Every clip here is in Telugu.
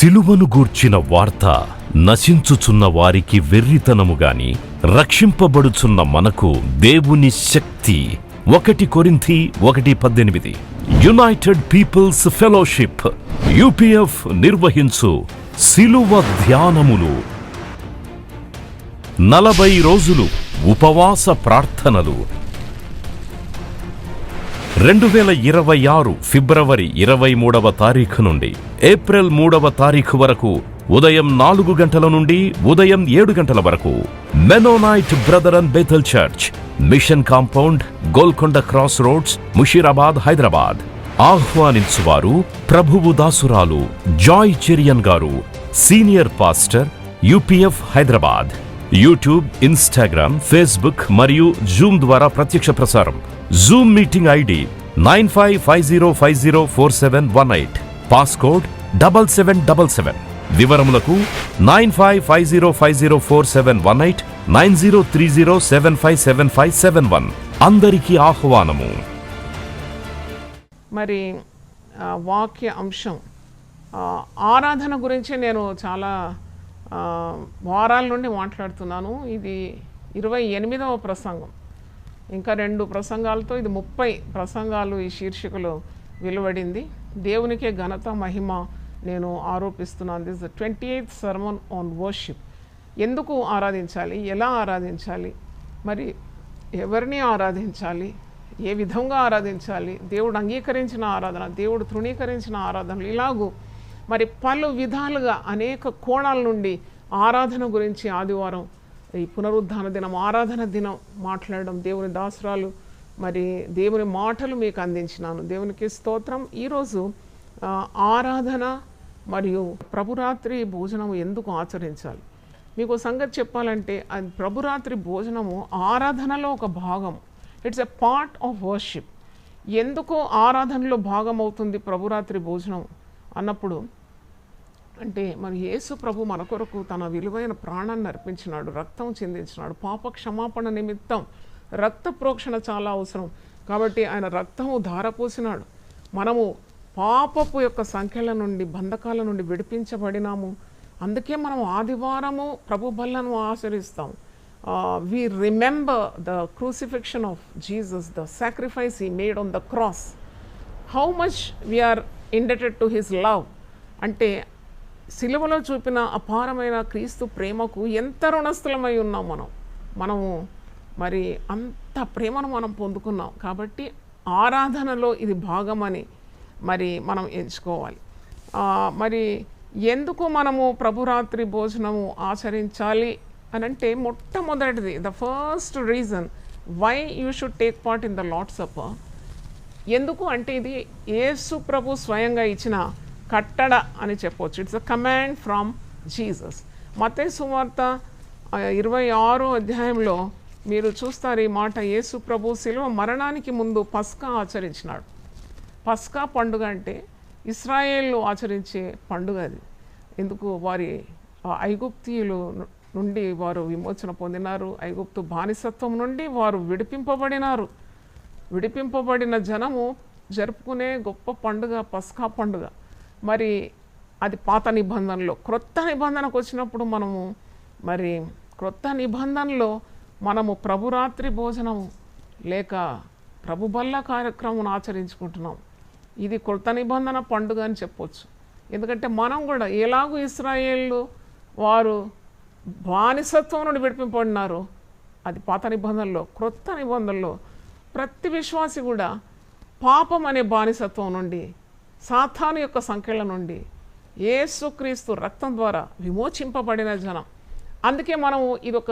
సిలువను గూర్చిన వార్త నశించుచున్న వారికి వెర్రితనము గాని రక్షింపబడుచున్న మనకు దేవుని శక్తి. 1 కొరింథీ 1:18. యునైటెడ్ పీపుల్స్ ఫెలోషిప్ యూపీఎఫ్ నిర్వహించు సిలువ ధ్యానములు. 40 రోజులు ఉపవాస ప్రార్థనలు. 2026 ఫిబ్రవరి 23వ తారీఖు నుండి ఏప్రిల్ 3వ తారీఖు వరకు ఉదయం 4 గంటల నుండి ఉదయం 7 గంటల వరకు Mennonite brother and Bethel church, mission compound, Golconda cross roads, Musheerabad, Hyderabad. ఆహ్వానించువారు ప్రభువు దాసురాలు Joy Cherian garu, senior pastor, UPF Hyderabad. YouTube, Instagram, Facebook మరియు జూమ్ ద్వారా ప్రత్యక్ష ప్రసారం. Zoom meeting ID 9550504718, passcode 7777. వివరములకు 9550504718, 9030757571. అందరికీ ఆహ్వానము. మరి వాక్య అంశం ఆరాధన గురించి నేను చాలా వారాల నుండి మాట్లాడుతున్నాను. ఇది 28వ ప్రసంగం. ఇంకా 2 ప్రసంగాలతో ఇది 30 ప్రసంగాలు ఈ శీర్షికలో వెలువడింది. దేవునికే ఘనత మహిమ నేను ఆరోపిస్తున్నాను. This the 28th sermon on worship. ఎందుకు ఆరాధించాలి, ఎలా ఆరాధించాలి, మరి ఎవరిని ఆరాధించాలి, ఏ విధంగా ఆరాధించాలి, దేవుడు అంగీకరించిన ఆరాధన, దేవుడు తృణీకరించిన ఆరాధనలు, ఇలాగూ మరి పలు విధాలుగా అనేక కోణాల నుండి ఆరాధన గురించి ఆదివారం ఈ పునరుద్ధాన దినం, ఆరాధన దినం మాట్లాడడం, దేవుని దాసురాలు మరి దేవుని మాటలు మీకు అందించినాను. దేవునికి స్తోత్రం. ఈరోజు ఆరాధన మరియు ప్రభురాత్రి భోజనము ఎందుకు ఆచరించాలి. మీకు సంగతి చెప్పాలంటే అది ప్రభురాత్రి భోజనము ఆరాధనలో ఒక భాగం. It's a part of worship. ఎందుకు ఆరాధనలో భాగం అవుతుంది ప్రభురాత్రి భోజనం అన్నప్పుడు, అంటే మరి యేసు ప్రభు మన కొరకు తన విలువైన ప్రాణాన్ని అర్పించినాడు, రక్తం చిందించినాడు. పాప క్షమాపణ నిమిత్తం రక్త ప్రోక్షణ చాలా అవసరం కాబట్టి ఆయన రక్తము ధారపోసినాడు. మనము పాపపు యొక్క సంఖ్యల నుండి, బంధకాల నుండి విడిపించబడినాము. అందుకే మనం ఆదివారము ప్రభు బల్లను ఆచరిస్తాం. We remember the crucifixion of Jesus, the sacrifice he made on the cross. How much we are indebted to his love. అంటే సిలువలో చూపిన అపారమైన క్రీస్తు ప్రేమకు ఎంత రుణస్థలమై ఉన్నాం మనము మరి అంత ప్రేమను మనం పొందుకున్నాం. కాబట్టి ఆరాధనలో ఇది భాగమని మరి మనం ఎంచుకోవాలి. మరి ఎందుకు మనము ప్రభురాత్రి భోజనము ఆచరించాలి అని అంటే, మొట్టమొదటిది the first reason why you should take part in the Lord's supper. ఎందుకు అంటే ఇది యేసు ప్రభు స్వయంగా ఇచ్చిన కట్టడ అని చెప్పవచ్చు. It's a command from Jesus. మత్తయి సువార్త 26వ అధ్యాయంలో మీరు చూస్తారు ఈ మాట. యేసు ప్రభు శిలువ మరణానికి ముందు పస్కా ఆచరించినాడు. పస్కా పండుగ అంటే ఇశ్రాయేలు ఆచరించే పండుగ అది. ఎందుకు, వారి ఐగుప్తీయులు నుండి వారు విమోచన పొందినారు. ఐగుప్తు బానిసత్వం నుండి వారు విడిపింపబడినారు. విడిపింపబడిన జనము జరుపుకునే గొప్ప పండుగ పస్కా పండుగ. మరి అది పాత నిబంధనలో. క్రొత్త నిబంధనకు వచ్చినప్పుడు మనము మరి క్రొత్త నిబంధనలో మనము ప్రభురాత్రి భోజనము లేక ప్రభు బల్ల కార్యక్రమం ఆచరించుకుంటున్నాం. ఇది క్రొత్త నిబంధన పండుగ అని చెప్పొచ్చు. ఎందుకంటే మనం కూడా ఎలాగూ ఇశ్రాయేలు వారు బానిసత్వం నుండి విడిపింపబడినారు, అది పాత నిబంధనలో. క్రొత్త నిబంధనలో ప్రతి విశ్వాసి కూడా పాపం అనే బానిసత్వం నుండి, సాతాను యొక్క సంఖ్యల నుండి యేసుక్రీస్తు రక్తం ద్వారా విమోచింపబడిన జనం. అందుకే మనము ఇదొక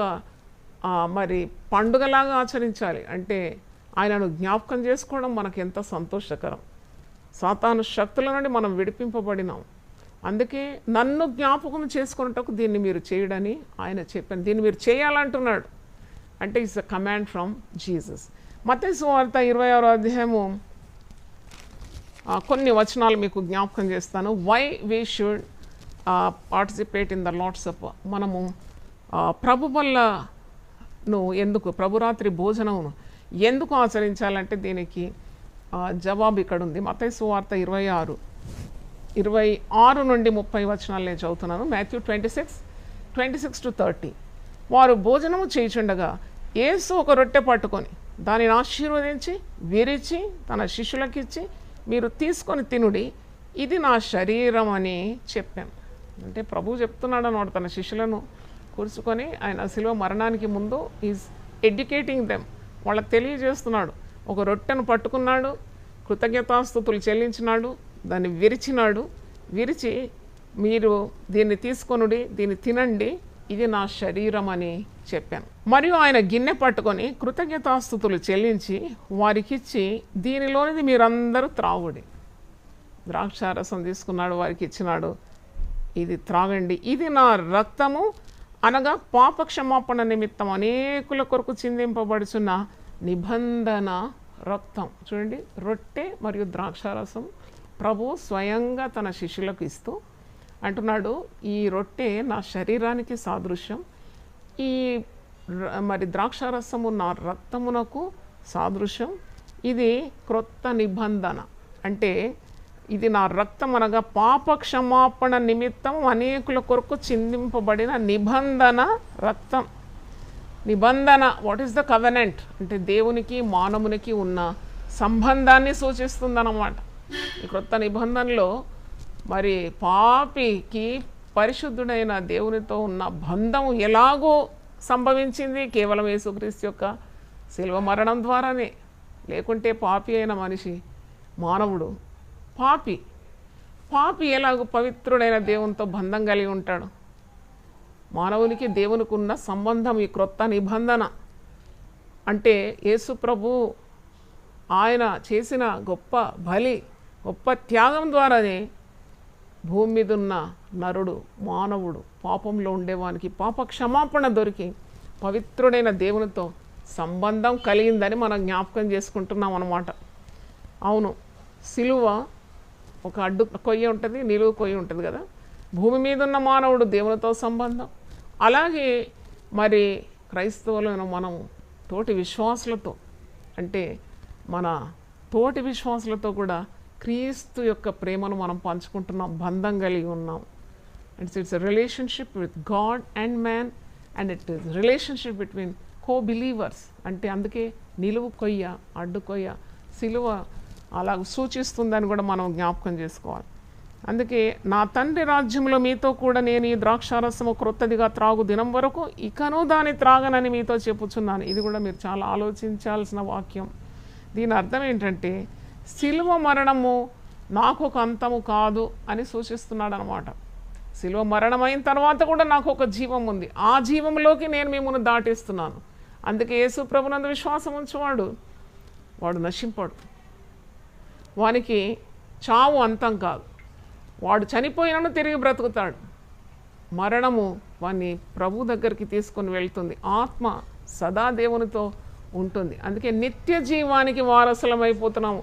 మరి పండుగలాగా ఆచరించాలి. అంటే ఆయనను జ్ఞాపకం చేసుకోవడం మనకు ఎంత సంతోషకరం. సాతాను శక్తుల నుండి మనం విడిపింపబడినాం. అందుకే నన్ను జ్ఞాపకం చేసుకున్నటకు దీన్ని మీరు చేయడని ఆయన చెప్పాను. దీన్ని మీరు చేయాలంటున్నాడు. అంటే it's a command from Jesus. మత్తయి సువార్త 26వ అధ్యాయము కొన్ని వచనాలు మీకు జ్ఞాపకం చేస్తాను. Why we should participate in the Lord's supper. మనము ప్రభు బల్లను ఎందుకు, ప్రభురాత్రి భోజనమును ఎందుకు ఆచరించాలంటే దీనికి జవాబు ఇక్కడ ఉంది. మత్తయి సువార్త 26 26 నుండి 30 వచనాలు నేను చదువుతున్నాను. మాథ్యూ 26:26-30. వారు భోజనము చేయుచుండగా యేసు ఒక రొట్టె పట్టుకొని దానిని ఆశీర్వదించి విరిచి తన శిష్యులకిచ్చి, మీరు తీసుకొని తినుడి, ఇది నా శరీరం అని చెప్పాను. అంటే ప్రభువు చెప్తున్నాడు అన్నమాట తన శిష్యులను కూర్చుకొని. ఆయన శిలువ మరణానికి ముందు ఈజ్ ఎడ్యుకేటింగ్ దెమ్, వాళ్ళకి తెలియజేస్తున్నాడు. ఒక రొట్టెను పట్టుకున్నాడు, కృతజ్ఞతాస్తుతులు చెల్లించినాడు, దాన్ని విరిచినాడు, విరిచి మీరు దీన్ని తీసుకొనుడి, దీన్ని తినండి, ఇది నా శరీరం అని చెప్పాను. మరియు ఆయన గిన్నె పట్టుకొని కృతజ్ఞతాస్తుతులు చెల్లించి వారికిచ్చి, దీనిలోనిది మీరందరూ త్రాగుడి. ద్రాక్షారసం తీసుకున్నాడు, వారికి ఇచ్చినాడు, ఇది త్రాగండి, ఇది నా రక్తము, అనగా పాపక్షమాపణ నిమిత్తం అనేకుల కొరకు చిందింపబడుచున్న నిబంధన రక్తం. చూడండి, రొట్టె మరియు ద్రాక్షారసం ప్రభు స్వయంగా తన శిష్యులకు ఇస్తూ అంటున్నాడు, ఈ రొట్టె నా శరీరానికి సాదృశ్యం, ఈ మరి ద్రాక్షారసము నా రక్తమునకు సాదృశ్యం, ఇది క్రొత్త నిబంధన. అంటే ఇది నా రక్తం అనగా పాప క్షమాపణ నిమిత్తం అనేకుల కొరకు చిందింపబడిన నిబంధన రక్తం. నిబంధన, వాట్ ఈస్ ద కవెనెంట్ అంటే దేవునికి మానవునికి ఉన్న సంబంధాన్ని సూచిస్తుందన్నమాట. ఈ క్రొత్త నిబంధనలో మరి పాపికి పరిశుద్ధుడైన దేవునితో ఉన్న బంధం ఎలాగో సంభవించింది కేవలం యేసుక్రీస్తు యొక్క శిలువ మరణం ద్వారానే. లేకుంటే పాపి అయిన మనిషి, మానవుడు పాపి ఎలాగో పవిత్రుడైన దేవునితో బంధం కలిగి ఉంటాడు? మానవునికి దేవునికి ఉన్న సంబంధం ఈ క్రొత్త నిబంధన. అంటే యేసు ప్రభు ఆయన చేసిన గొప్ప బలి, గొప్ప త్యాగం ద్వారానే భూమి మీద ఉన్న నరుడు, మానవుడు, పాపంలో ఉండేవానికి పాప క్షమాపణ దొరికి పవిత్రుడైన దేవునితో సంబంధం కలిగిందని మనం జ్ఞాపకం చేసుకుంటున్నాం అన్నమాట. అవును, సిలువ ఒక అడ్డు కొయ్య ఉంటుంది, నిలువు కొయ్య ఉంటుంది కదా. భూమి మీద ఉన్న మానవుడు దేవునితో సంబంధం. అలాగే మరి క్రైస్తవులను మనం తోటి విశ్వాసులతో, అంటే మన తోటి విశ్వాసులతో కూడా క్రీస్తు యొక్క ప్రేమను మనం పంచుకుంటున్నాం, బంధం కలిగి ఉన్నాం. It's a relationship with God and man, and it is relationship between co believers. అంటే అందుకే నిలువు కొయ్య, అడ్డు కొయ్య, సిలువ అలా సూచిస్తుందని కూడా మనం జ్ఞాపకం చేసుకోవాలి. అందుకే నా తండ్రి రాజ్యంలో మీతో కూడా నేను ఈ ద్రాక్షారసము క్రొత్తదిగా త్రాగు దినం వరకు ఇకను దాన్ని త్రాగనని మీతో చెప్పుచున్నాను. ఇది కూడా మీరు చాలా ఆలోచించాల్సిన వాక్యం. దీని అర్థం ఏంటంటే శిలువ మరణము నాకు ఒక అంతము కాదు అని సూచిస్తున్నాడు అనమాట. శిలువ మరణం అయిన తర్వాత కూడా నాకు ఒక జీవం ఉంది, ఆ జీవంలోకి నేను మిమ్మల్ని దాటిస్తున్నాను. అందుకే యేసు ప్రభునందు విశ్వాసం ఉంచేవాడు వాడు నశింపడు, వానికి చావు అంతం కాదు, వాడు చనిపోయినను తిరిగి బ్రతుకుతాడు. మరణము వాడిని ప్రభు దగ్గరికి తీసుకొని వెళ్తుంది, ఆత్మ సదా దేవునితో ఉంటుంది. అందుకే నిత్య జీవానికి వారసులమైపోతున్నాము.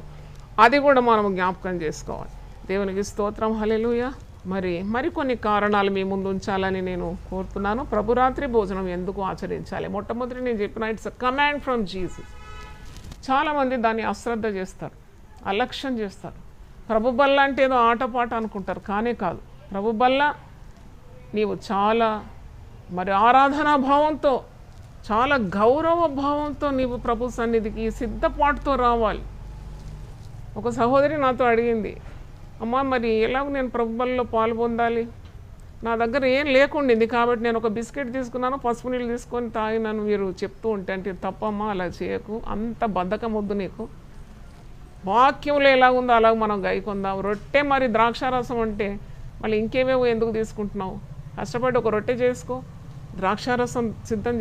అది కూడా మనం జ్ఞాపకం చేసుకోవాలి. దేవునికి స్తోత్రం, హల్లెలూయా. మరికొన్ని కారణాలు మీ ముందు ఉంచాలని నేను కోరుతున్నాను. ప్రభురాత్రి భోజనం ఎందుకు ఆచరించాలి? మొట్టమొదటి నేను చెప్పిన it's a command from Jesus. చాలామంది దాన్ని అశ్రద్ధ చేస్తారు, అలక్ష్యం చేస్తారు. ప్రభు బల్ల అంటే ఏదో ఆటపాట అనుకుంటారు, కానే కాదు. ప్రభు బల్ల నీవు చాలా ఆరాధనా భావంతో, చాలా గౌరవ భావంతో నీవు ప్రభు సన్నిధికి సిద్ధపాటుతో రావాలి. ఒక సహోదరి నాతో అడిగింది, అమ్మ మరి ఎలాగో నేను ప్రభు బలలో పాలు పొందాలి, నా దగ్గర ఏం లేకుండింది కాబట్టి నేను ఒక బిస్కెట్ తీసుకున్నాను, పసుపు నీళ్ళు తీసుకొని తాగినాను, మీరు చెప్తూ ఉంటే. అంటే తప్పమ్మా, అలా చేయకు, అంత బద్ధకం వద్దు నీకు. వాక్యంలో ఎలాగుందో అలాగ మనం గైకొందాం. రొట్టె మరి ద్రాక్షారసం అంటే మళ్ళీ ఇంకేమేమో ఎందుకు తీసుకుంటున్నావు? కష్టపడి ఒక రొట్టె చేసుకో, ద్రాక్షారసం సిద్ధం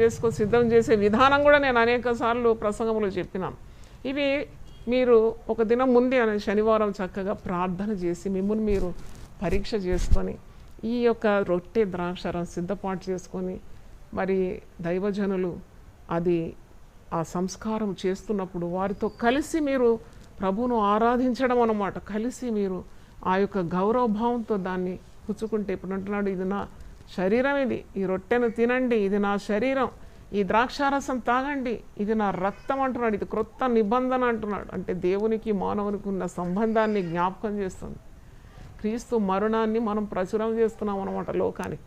చేసే విధానం కూడా నేను అనేక సార్లు ప్రసంగంలో చెప్పినాను. ఇవి మీరు ఒక దినం ముందే శనివారం చక్కగా ప్రార్థన చేసి మిమ్మల్ని మీరు పరీక్ష చేసుకొని ఈ యొక్క రొట్టె ద్రాక్షారసం సిద్ధపాటు చేసుకొని, మరి దైవజనులు అది ఆ సంస్కారం చేస్తున్నప్పుడు వారితో కలిసి మీరు ప్రభువును ఆరాధించడం అన్నమాట. కలిసి మీరు ఆ యొక్క గౌరవభావంతో దాన్ని పుచ్చుకుంటే, ఇప్పుడు అంటున్నాడు ఇది నా శరీరం, ఈ రొట్టెను తినండి, ఇది నా శరీరం, ఈ ద్రాక్షారసం తాగండి, ఇది నా రక్తం అంటున్నాడు. ఇది క్రొత్త నిబంధన అంటున్నాడు. అంటే దేవునికి మానవునికి ఉన్న సంబంధాన్ని జ్ఞాపకం చేస్తుంది. క్రీస్తు మరణాన్ని మనం ప్రచురం చేస్తున్నాం అన్నమాట లోకానికి.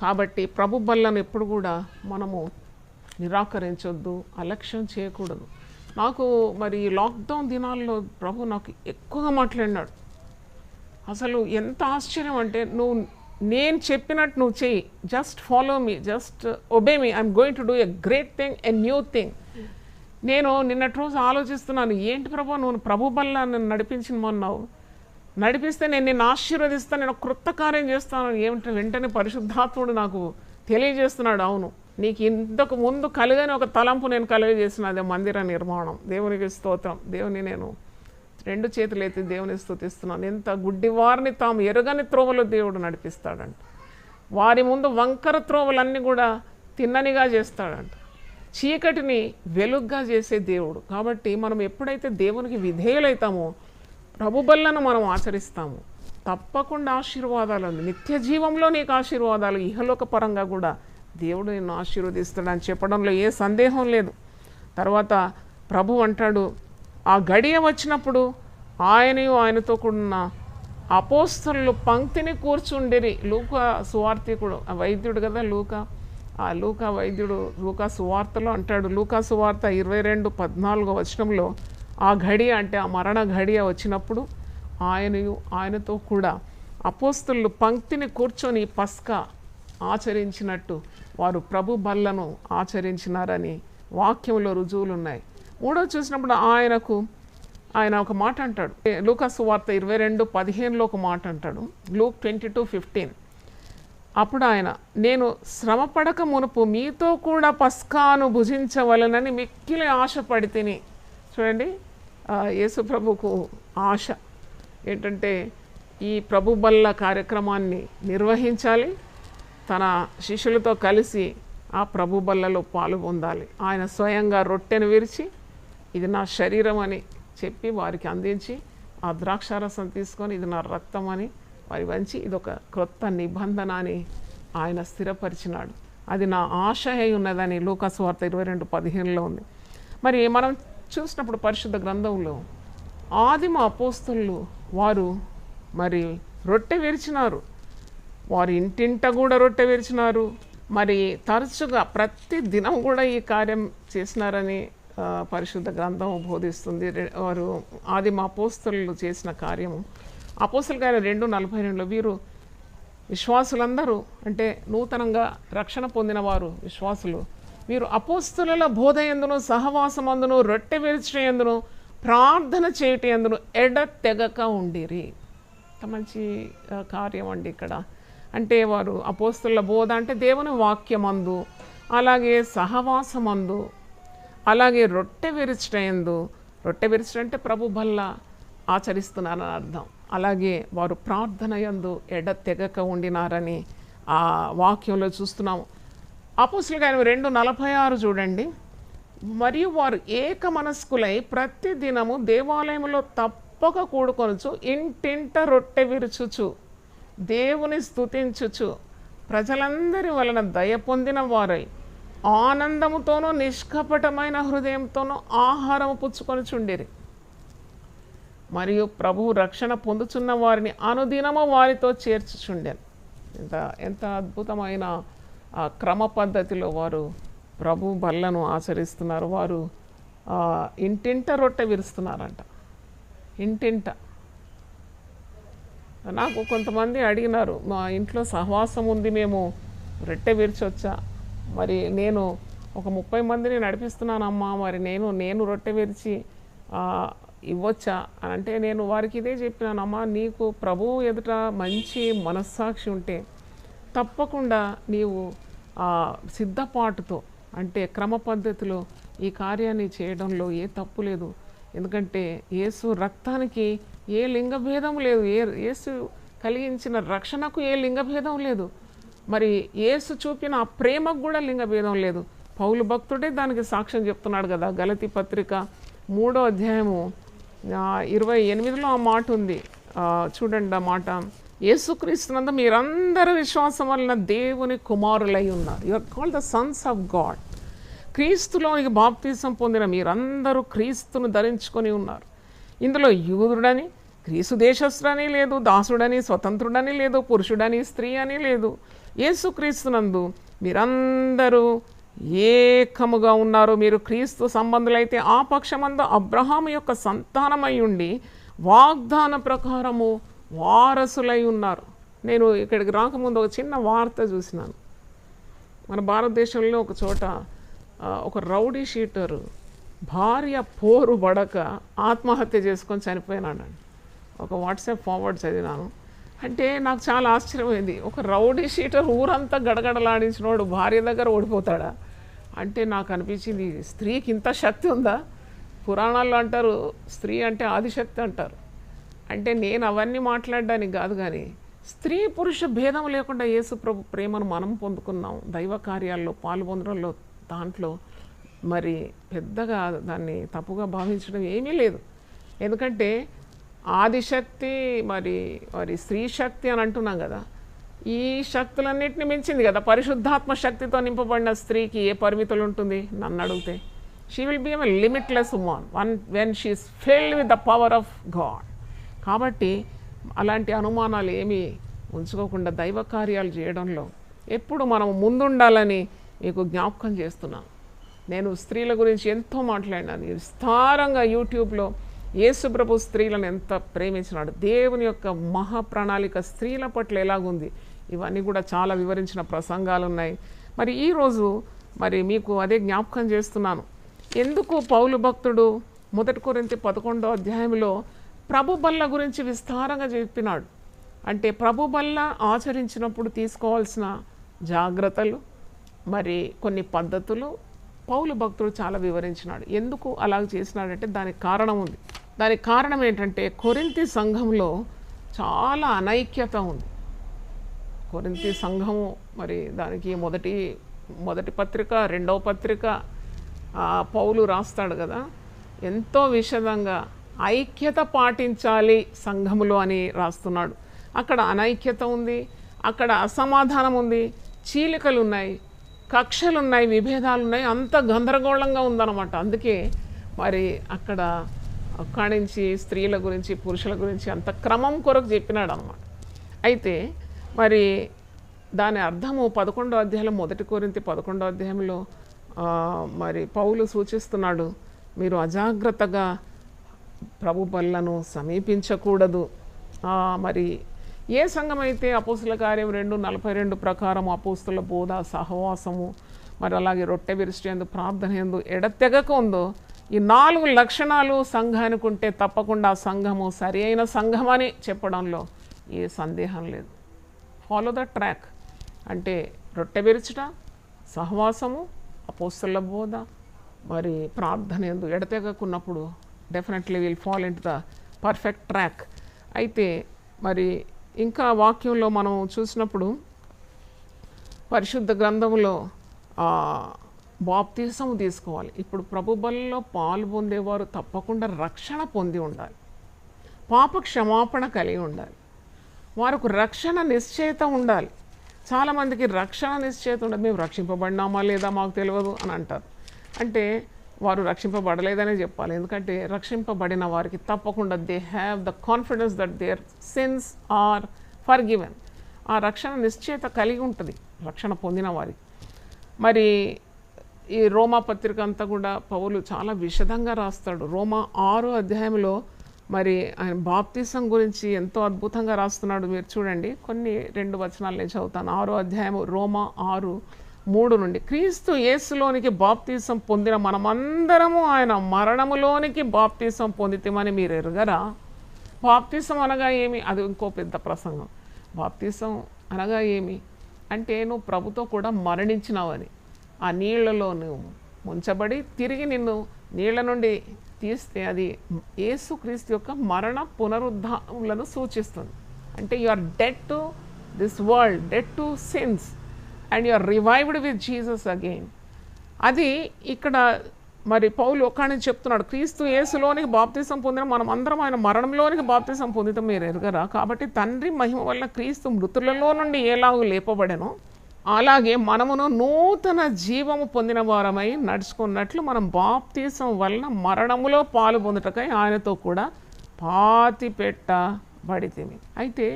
కాబట్టి ప్రభు బల్లను ఎప్పుడు కూడా మనము నిరాకరించొద్దు, అలక్ష్యం చేయకూడదు. నాకు మరి లాక్డౌన్ దినాల్లో ప్రభు నాకు ఎక్కువగా మాట్లాడినాడు. అసలు ఎంత ఆశ్చర్యం అంటే, నేను చెప్పినట్టు నువ్వు చెయ్యి, just follow me, just obey me, I'm going to do a great thing, a new thing. నేను నిన్నటి రోజు ఆలోచిస్తున్నాను, ఏంటి ప్రభు నువ్వు ప్రభు బల్ల నన్ను నడిపించమన్నావు, నడిపిస్తే నేను నిన్ను ఆశీర్వదిస్తాను, నేను క్రొత్త కార్యం చేస్తాను. ఏమిటి వెంటనే పరిశుద్ధాత్ముడు నాకు తెలియజేస్తున్నాడు, అవును నీకు ఇంతకు ముందు కలిగని ఒక తలంపు నేను కలుగజేసిన, అదే మందిర నిర్మాణం. దేవునికి స్తోత్రం. దేవుని నేను 2 చేతులు ఎత్తి దేవుని స్తుతిస్తున్నాను. ఎంత గుడ్డివారిని తాము ఎరుగని త్రోవలో దేవుడు నడిపిస్తాడంట. వారి ముందు వంకర త్రోవలన్నీ కూడా తిన్ననిగా చేస్తాడంట. చీకటిని వెలుగ్గా చేసే దేవుడు. కాబట్టి మనం ఎప్పుడైతే దేవునికి విధేయులైతామో, ప్రభు బల్లను మనం ఆచరిస్తాము, తప్పకుండా ఆశీర్వాదాలు ఉంది. నిత్య జీవంలో నీకు ఆశీర్వాదాలు, ఇహలోక పరంగా కూడా దేవుడు నిన్ను ఆశీర్వదిస్తాడని చెప్పడంలో ఏ సందేహం లేదు. తర్వాత ప్రభు అంటాడు, ఆ గడియ వచ్చినప్పుడు ఆయనతో కూడిన అపోస్తలులు పంక్తిని కూర్చుండిరి. లూకా సువార్తికుడు, వైద్యుడు కదా లూకా వైద్యుడు లూకా సువార్తలో అంటాడు, లూకా సువార్త 22:14 వచనంలో, ఆ ఘడియ అంటే ఆ మరణ ఘడియ వచ్చినప్పుడు ఆయనతో కూడా అపోస్తలులు పంక్తిని కూర్చొని పస్కా ఆచరించినట్టు వారు ప్రభు బల్లను ఆచరించినారని వాక్యంలో రుజువులు ఉన్నాయి. 3వ చూసినప్పుడు ఆయన ఒక మాట అంటాడు, లూకా సువార్త 22:15లో ఒక మాట అంటాడు, లూక్ 22:15. అప్పుడు ఆయన, నేను శ్రమపడక మునుపు మీతో కూడా పస్కాను భుజించవలనని మిక్కిలి ఆశపడి తిని. చూడండి, యేసు ప్రభుకు ఆశ ఏంటంటే ఈ ప్రభు బల్ల కార్యక్రమాన్ని నిర్వహించాలి, తన శిష్యులతో కలిసి ఆ ప్రభు బల్లలో పాలు పొందాలి. ఆయన స్వయంగా రొట్టెను విరిచి, ఇది నా శరీరం అని చెప్పి వారికి అందించి, ఆ ద్రాక్షారసం తీసుకొని ఇది నా రక్తం అని వారి వంచి, ఇదొక క్రొత్త నిబంధన అని ఆయన స్థిరపరిచినాడు. అది నా ఆశ అయి ఉన్నదని లూకా సువార్త 22:15లో ఉంది. మరి మనం చూసినప్పుడు పరిశుద్ధ గ్రంథంలో ఆదిమ అపోస్తలులు వారు మరి రొట్టె విరిచినారు, వారి ఇంటింట కూడా రొట్టె విరిచినారు. మరి తరచుగా ప్రతి దినం కూడా ఈ కార్యం చేసినారని పరిశుద్ధ గ్రంథం బోధిస్తుంది. వారు ఆదిమ అపోస్తలులు చేసిన కార్యము. అపోస్తల కార్యం 2:42లో వీరు విశ్వాసులందరూ, అంటే నూతనంగా రక్షణ పొందిన వారు విశ్వాసులు, వీరు అపోస్తలుల బోధ యందును సహవాసమందును రొట్టె విరిచిన యందును ప్రార్థన చేయట యందును ఎడతెగక ఉండిరి. మంచి కార్యం అండి ఇక్కడ. అంటే వారు అపోస్తలుల బోధ అంటే దేవుని వాక్యమందు, అలాగే సహవాసమందు, అలాగే రొట్టె విరిచటందు, రొట్టె విరిచడం అంటే ప్రభు బల్ల ఆచరిస్తున్నారని అర్థం. అలాగే వారు ప్రార్థన యందు ఎడతెగక ఉండినారని ఆ వాక్యంలో చూస్తున్నాము. అపోస్తలుల కార్యం 2:46 చూడండి. మరియు వారు ఏక మనస్కులై ప్రతి దినము దేవాలయంలో తప్పక కూడుకొనుచు, ఇంటింట రొట్టె విరుచుచు, దేవుని స్తుతించుచు, ప్రజలందరి వలన దయ పొందిన వారై ఆనందముతోనూ నిష్కపటమైన హృదయంతోనూ ఆహారము పుచ్చుకొనుచుండిరి. మరియు ప్రభువు రక్షణ పొందుచున్న వారిని అనుదినము వారితో చేర్చుచుండెను. ఎంత అద్భుతమైన క్రమ పద్ధతిలో వారు ప్రభు బల్లను ఆచరిస్తున్నారు. వారు ఇంటింట రొట్టె విరుస్తున్నారంట, ఇంటింట. నాకు కొంతమంది అడిగినారు, మా ఇంట్లో సహవాసం ఉంది, మేము రొట్టె విరిచొచ్చా? మరి నేను ఒక 30 మందిని నడిపిస్తున్నానమ్మా, మరి నేను రొట్టె విరిచి ఇవ్వచ్చా అని అంటే, నేను వారికి ఇదే చెప్పినానమ్మా, నీకు ప్రభువు ఎదుట మంచి మనస్సాక్షి ఉంటే తప్పకుండా నీవు సిద్ధపాటుతో, అంటే క్రమ పద్ధతిలో ఈ కార్యాన్ని చేయడంలో ఏ తప్పు లేదు. ఎందుకంటే యేసు రక్తానికి ఏ లింగభేదం లేదు, యేసు కలిగించిన రక్షణకు ఏ లింగభేదం లేదు. మరి యేసు చూపిన ఆ ప్రేమకు కూడా లింగభేదం లేదు. పౌలు భక్తుడే దానికి సాక్ష్యం చెప్తున్నాడు కదా. గలతీ పత్రిక 3వ అధ్యాయము 28లో ఆ మాట ఉంది, చూడండి. ఆ మాట, యేసుక్రీస్తునందు మీరందరూ విశ్వాసం వలన దేవుని కుమారులై ఉన్నారు. You are called the sons of God. క్రీస్తులోనికి బాప్తీసం పొందిన మీరందరూ క్రీస్తును ధరించుకొని ఉన్నారు. ఇందులో యూదుడని గ్రీసు దేశస్థుడని లేదు, దాసుడని స్వతంత్రుడని లేదు, పురుషుడని స్త్రీ అని లేదు. యేసుక్రీస్తునందు మీరందరూ ఏకముగా ఉన్నారు. మీరు క్రీస్తు సంబంధులైతే ఆ పక్షమందు అబ్రహాము యొక్క సంతానమై ఉండి వాగ్దాన ప్రకారము వారసులై ఉన్నారు. నేను ఇక్కడికి రాకముందు ఒక చిన్న వార్త చూసినాను. మన భారతదేశంలో ఒక చోట ఒక రౌడీ షీటరు భార్య పోరు పడక ఆత్మహత్య చేసుకొని చనిపోయినాడండి. ఒక వాట్సాప్ ఫార్వర్డ్ చదివినాను. అంటే నాకు చాలా ఆశ్చర్యమైంది. ఒక రౌడీ షీటర్ ఊరంతా గడగడలాడించినోడు భార్య దగ్గర ఓడిపోతాడా అంటే నాకు అనిపించింది, స్త్రీకి ఇంత శక్తి ఉందా? పురాణాల్లో అంటారు స్త్రీ అంటే ఆదిశక్తి అంటారు. అంటే నేను అవన్నీ మాట్లాడడానికి కాదు, కానీ స్త్రీ పురుష భేదం లేకుండా యేసు ప్రభు ప్రేమను మనం పొందుకున్నాం. దైవ కార్యాల్లో పాల్పొందడంలో దాంట్లో మరి పెద్దగా దాన్ని తప్పుగా భావించడం ఏమీ లేదు. ఎందుకంటే ఆదిశక్తి మరి మరి స్త్రీ శక్తి అని అంటున్నాం కదా, ఈ శక్తులన్నింటినీ మించింది కదా. పరిశుద్ధాత్మ శక్తితో నింపబడిన స్త్రీకి ఏ పరిమితులు ఉంటుంది నన్ను అడిగితే? She will be a limitless one when she is filled with the power of God. కాబట్టి అలాంటి అనుమానాలు ఏమీ ఉంచుకోకుండా దైవ కార్యాలు చేయడంలో ఎప్పుడు మనం ముందుండాలని మీకు జ్ఞాపకం చేస్తున్నాను. నేను స్త్రీల గురించి ఎంతో మాట్లాడినాను విస్తారంగా. యూట్యూబ్లో యేసుప్రభు స్త్రీలను ఎంత ప్రేమించినాడు, దేవుని యొక్క మహాప్రణాళిక స్త్రీల పట్ల ఎలాగుంది, ఇవన్నీ కూడా చాలా వివరించిన ప్రసంగాలు ఉన్నాయి. మరి ఈరోజు మరి మీకు అదే జ్ఞాపకం చేస్తున్నాను. ఎందుకు పౌలు భక్తుడు 1 కొరింథీ 11వ అధ్యాయంలో ప్రభు బల్ల గురించి విస్తారంగా చెప్పినాడు అంటే ప్రభు బల్ల ఆచరించినప్పుడు తీసుకోవాల్సిన జాగ్రత్తలు, మరి కొన్ని పద్ధతులు పౌలు భక్తుడు చాలా వివరించినాడు. ఎందుకు అలాగ చేసినాడంటే దానికి కారణం ఉంది. దానికి కారణం ఏంటంటే కొరింథీ సంఘంలో చాలా అనైక్యత ఉంది. కొరింథీ సంఘము మరి దానికి మొదటి పత్రిక, 2వ పత్రిక పౌలు రాస్తాడు కదా, ఎంతో విషదంగా ఐక్యత పాటించాలి సంఘములో అని రాస్తున్నాడు. అక్కడ అనైక్యత ఉంది, అక్కడ అసమాధానం ఉంది, చీలికలు ఉన్నాయి, కక్షలు ఉన్నాయి, విభేదాలు ఉన్నాయి, అంత గందరగోళంగా ఉందన్నమాట. అందుకే మరి అక్కడి నుంచి స్త్రీల గురించి పురుషుల గురించి అంత క్రమం కొరకు చెప్పినాడు అనమాట. అయితే మరి దాని అర్థము 11వ అధ్యాయంలో 1 కొరింథీ 11వ అధ్యాయంలో మరి పౌలు సూచిస్తున్నాడు, మీరు అజాగ్రత్తగా ప్రభు బల్లను సమీపించకూడదు. మరి ఏ సంఘం అయితే అపోస్తుల కార్యం 2:42 ప్రకారం అపోస్తుల బోధ, సహవాసము, మరి అలాగే రొట్టె విరిచేందు, ప్రార్థన యందు ఎడతెగక ఉందో, ఈ 4 లక్షణాలు సంఘానికి ఉంటే తప్పకుండా ఆ సంఘము సరి అయిన సంఘం అని చెప్పడంలో ఏ సందేహం లేదు. ఫాలో ద ట్రాక్ అంటే రొట్టె విరుచుట, సహవాసము, అపోస్తుల బోధ, మరి ప్రార్థన యందు ఎడతెగకున్నప్పుడు definitely will fall into the perfect track. అయితే మరి ఇంకా వాక్యంలో మనం చూసినప్పుడు పరిశుద్ధ గ్రంథంలో బాప్తిసం తీసుకోవాలి. ఇప్పుడు ప్రభు బలిలో పాలు పొందేవారు తప్పకుండా రక్షణ పొంది ఉండాలి, పాప క్షమాపణ కలిగి ఉండాలి, వారికి రక్షణ నిశ్చయిత ఉండాలి. చాలామందికి రక్షణ నిశ్చయిత ఉండదు. మేము రక్షింపబడినామా లేదా మాకు తెలియదు అని అంటారు. అంటే వారు రక్షింపబడలేదనే చెప్పాలి. ఎందుకంటే రక్షింపబడిన వారికి తప్పకుండా they have the confidence that their sins are forgiven. ఆ రక్షణ నిశ్చయిత కలిగి ఉంటుంది రక్షణ పొందిన వారికి. మరి ఈ రోమా పత్రిక అంతా కూడా పౌలు చాలా విశదంగా రాస్తాడు. రోమా 6వ అధ్యాయంలో మరి ఆయన బాప్తిసం గురించి ఎంతో అద్భుతంగా రాస్తున్నాడు. మీరు చూడండి, కొన్ని 2 వచనాలు నేను చదువుతాను. 6వ అధ్యాయం రోమా 6:3 నుండి, క్రీస్తు యేసులోనికి బాప్తిసం పొందిన మనమందరము ఆయన మరణములోనికి బాప్తిసం పొందితమని మీరు ఎరుగరా? బాప్తిసం అనగా ఏమి? అది ఇంకో పెద్ద ప్రసంగం. బాప్తిసం అనగా ఏమి అంటే నువ్వు ప్రభుతో కూడా మరణించినావని, ఆ నీళ్లలో నువ్వు ముంచబడి తిరిగి నిన్ను నీళ్ల నుండి తీస్తే అది యేసుక్రీస్తు యొక్క మరణ పునరుద్ధానములను సూచిస్తుంది. అంటే you are dead to this world, dead to sins, and you are revived with Jesus again. అది ఇక్కడ మరి పౌలు ఒక్కడిని చెప్తున్నాడు, క్రీస్తు యేసులోనికి బాప్తిసం పొందిన మనం అందరం ఆయన మరణంలోనికి బాప్తిసం పొందితం మీరు ఎరుగరా? కాబట్టి తండ్రి మహిమ వల్ల క్రీస్తు మృతులలో నుండి ఎలాగో లేపబడెనో అలాగే మనమును నూతన జీవము పొందిన వారమై నడుచుకున్నట్లు మనం బాప్తిసం వలన మరణములో పాలు పొందుటకై ఆయనతో కూడా పాతి పెట్టబడితిమి. అయితే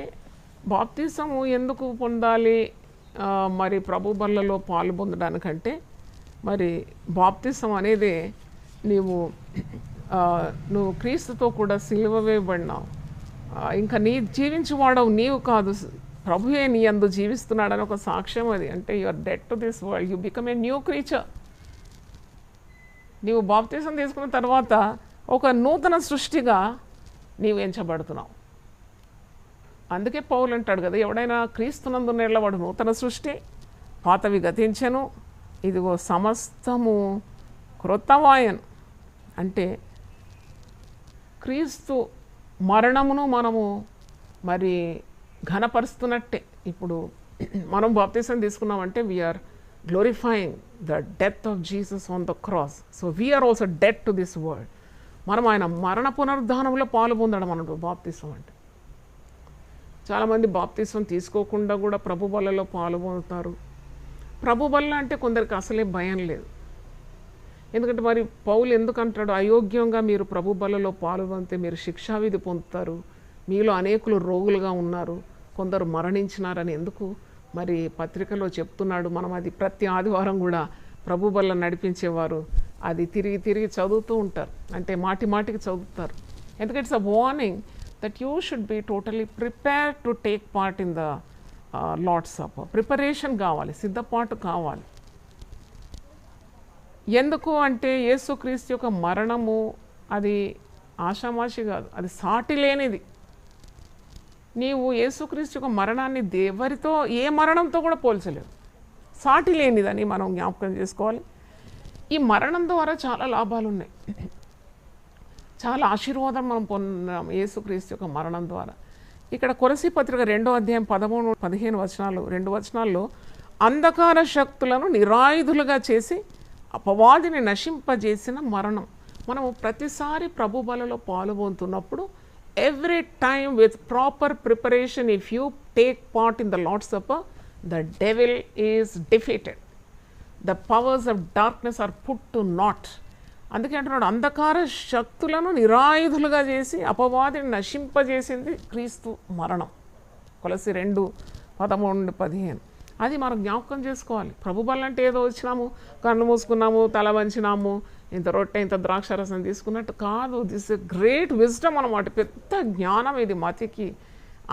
బాప్తిసము ఎందుకు పొందాలి మరి ప్రభు బల్లలో పాలు పొందడానికంటే, మరి బాప్తిసం అనేది నువ్వు క్రీస్తుతో కూడా సిలువ వేయబడినావు, ఇంకా నీ జీవించువాడవు నీవు కాదు, ప్రభువే నీ యందు జీవిస్తున్నాడని ఒక సాక్ష్యం అది. అంటే you are dead to this world, you become a new creature. నీవు బాప్తిసం తీసుకున్న తర్వాత ఒక నూతన సృష్టిగా నీవు ఎంచబడుతున్నావు. అందుకే పౌలు అంటాడు కదా, ఎవడైనా క్రీస్తునందున్న వాడు నూతన సృష్టి, పాతవి గతించెను, ఇదిగో సమస్తము క్రొత్తవాయను. అంటే క్రీస్తు మరణమును మనము మరి ఘనపరుస్తున్నట్టే. ఇప్పుడు మనం బాప్తిసం తీసుకున్నామంటే we are glorifying the death of Jesus on the cross. So we are also dead to this world. మనం ఆయన మరణ పునరుద్ధానంలో పాలు పొందడం అన్నట్టు బాప్తిసం అంటే. చాలామంది బాప్తిసం తీసుకోకుండా కూడా ప్రభు బల్లలో పాలు పొందుతారు. ప్రభు బల్ల అంటే కొందరికి అసలే భయం లేదు. ఎందుకంటే మరి పౌలు ఎందుకు అంటాడు, అయోగ్యంగా మీరు ప్రభు బల్లలో పాలు పొందితే మీరు శిక్షావిధి పొందుతారు, మీలో అనేకులు రోగులుగా ఉన్నారు, కొందరు మరణించినారని ఎందుకు మరి పత్రికలో చెప్తున్నాడు. మనం అది ప్రతి ఆదివారం కూడా ప్రభు బల్ల నడిపించేవారు అది తిరిగి తిరిగి చదువుతూ ఉంటారు, అంటే మాటి మాటికి చదువుతారు. ఎందుకంటే it's a warning that you should be totally prepare to take part in the Lord's supper. Preparation కావాలి, సిద్ధపాటు కావాలి. ఎందుకు అంటే యేసుక్రీస్తు యొక్క మరణము అది ఆషామాషి కాదు, అది సాటి లేనిది. నీవు యేసుక్రీస్తు యొక్క మరణాన్ని ఎవరితో ఏ మరణంతో కూడా పోల్చలేవు, సాటి లేనిదని మనం జ్ఞాపకం చేసుకోవాలి. ఈ మరణం ద్వారా చాలా లాభాలు ఉన్నాయి, చాలా ఆశీర్వాదం మనం పొందాం యేసుక్రీస్తు యొక్క మరణం ద్వారా. ఇక్కడ కొలసీ పత్రిక 2వ అధ్యాయం 13-15 వచనాలు, 2 వచనాల్లో అంధకార శక్తులను నిరాయుధులుగా చేసి అపవాదిని నశింపజేసిన మరణం. మనము ప్రతిసారి ప్రభు బలలో పాల్గొంటున్నప్పుడు every time with proper preparation, if you take part in the Lord's supper, the devil is defeated, the powers of darkness are put to naught. అందుకే అంటున్నాడు, అంధకార శక్తులను నిరాయుధులుగా చేసి అపవాదిని నశింపజేసింది క్రీస్తు మరణం. కొలసి 2:13-15 అది మనం జ్ఞాపకం చేసుకోవాలి. ప్రభు బలం అంటే ఏదో వచ్చినాము, కన్ను మూసుకున్నాము, తల వంచినాము, ఇంత రొట్టె ఇంత ద్రాక్షారసం తీసుకున్నట్టు కాదు. దిస్ ఎ గ్రేట్ విజ్డమ్ అన్నమాట, పెద్ద జ్ఞానం ఇది. మతికి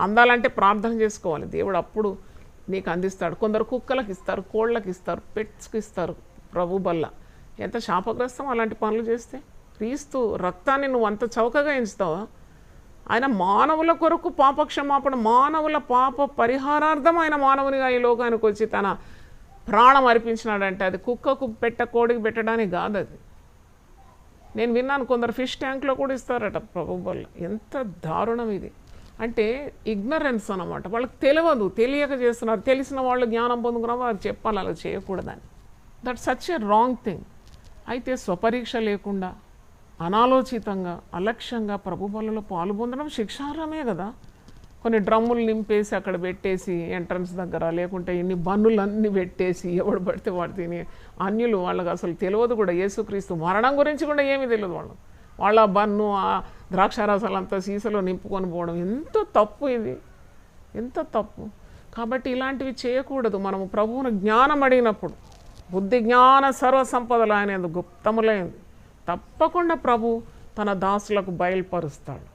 అందాలంటే ప్రార్థన చేసుకోవాలి, దేవుడు అప్పుడు నీకు అందిస్తాడు. కొందరు కుక్కలకు ఇస్తారు, కోళ్ళకి ఇస్తారు, పెట్స్కి ఇస్తారు ప్రభు బల్ల. ఎంత శాపగ్రస్తం అలాంటి పనులు చేస్తే. క్రీస్తు రక్తాన్ని నువ్వు అంత చౌకగా ఎంచుతావా? ఆయన మానవుల కొరకు పాపక్షమాపణ, మానవుల పాప పరిహారార్థం ఆయన మానవునిగా ఈ లోకానికి వచ్చి తన ప్రాణం అర్పించినాడంటే అది కుక్కకు కోడికి పెట్టడానికి కాదు. అది నేను విన్నాను, కొందరు ఫిష్ ట్యాంక్లో కూడా ఇస్తారట ప్రభు వల్ల. ఎంత దారుణం ఇది అంటే ఇగ్నరెన్స్ అన్నమాట. వాళ్ళకి తెలియదు, తెలియక చేస్తున్నారు. తెలిసిన వాళ్ళు జ్ఞానం పొందుకున్నా వారు చెప్పాలి అలా చేయకూడదని. That such a wrong thing. అయితే స్వపరీక్ష లేకుండా అనాలోచితంగా అలక్ష్యంగా ప్రభు బలలో పాలు పొందడం శిక్షార్హమే కదా. కొన్ని డ్రమ్ములు నింపేసి అక్కడ పెట్టేసి ఎంట్రన్స్ దగ్గర, లేకుంటే ఇన్ని బన్నులన్నీ పెట్టేసి ఎవడు పడితే వాడు తిని అన్యులు, వాళ్ళకి అసలు తెలియదు కూడా యేసుక్రీస్తు మరణం గురించి కూడా ఏమీ తెలియదు వాళ్ళ బన్ను ఆ ద్రాక్షారసాలంతా సీసలో నింపుకొని పోవడం ఎంత తప్పు ఇది, ఎంత తప్పు. కాబట్టి ఇలాంటివి చేయకూడదు. మనము ప్రభువును జ్ఞానం అడిగినప్పుడు బుద్ధి జ్ఞాన సర్వ సంపదలు ఆయన గుప్తములైంది తప్పకుండా ప్రభు తన దాసులకు బయలుపరుస్తాడు.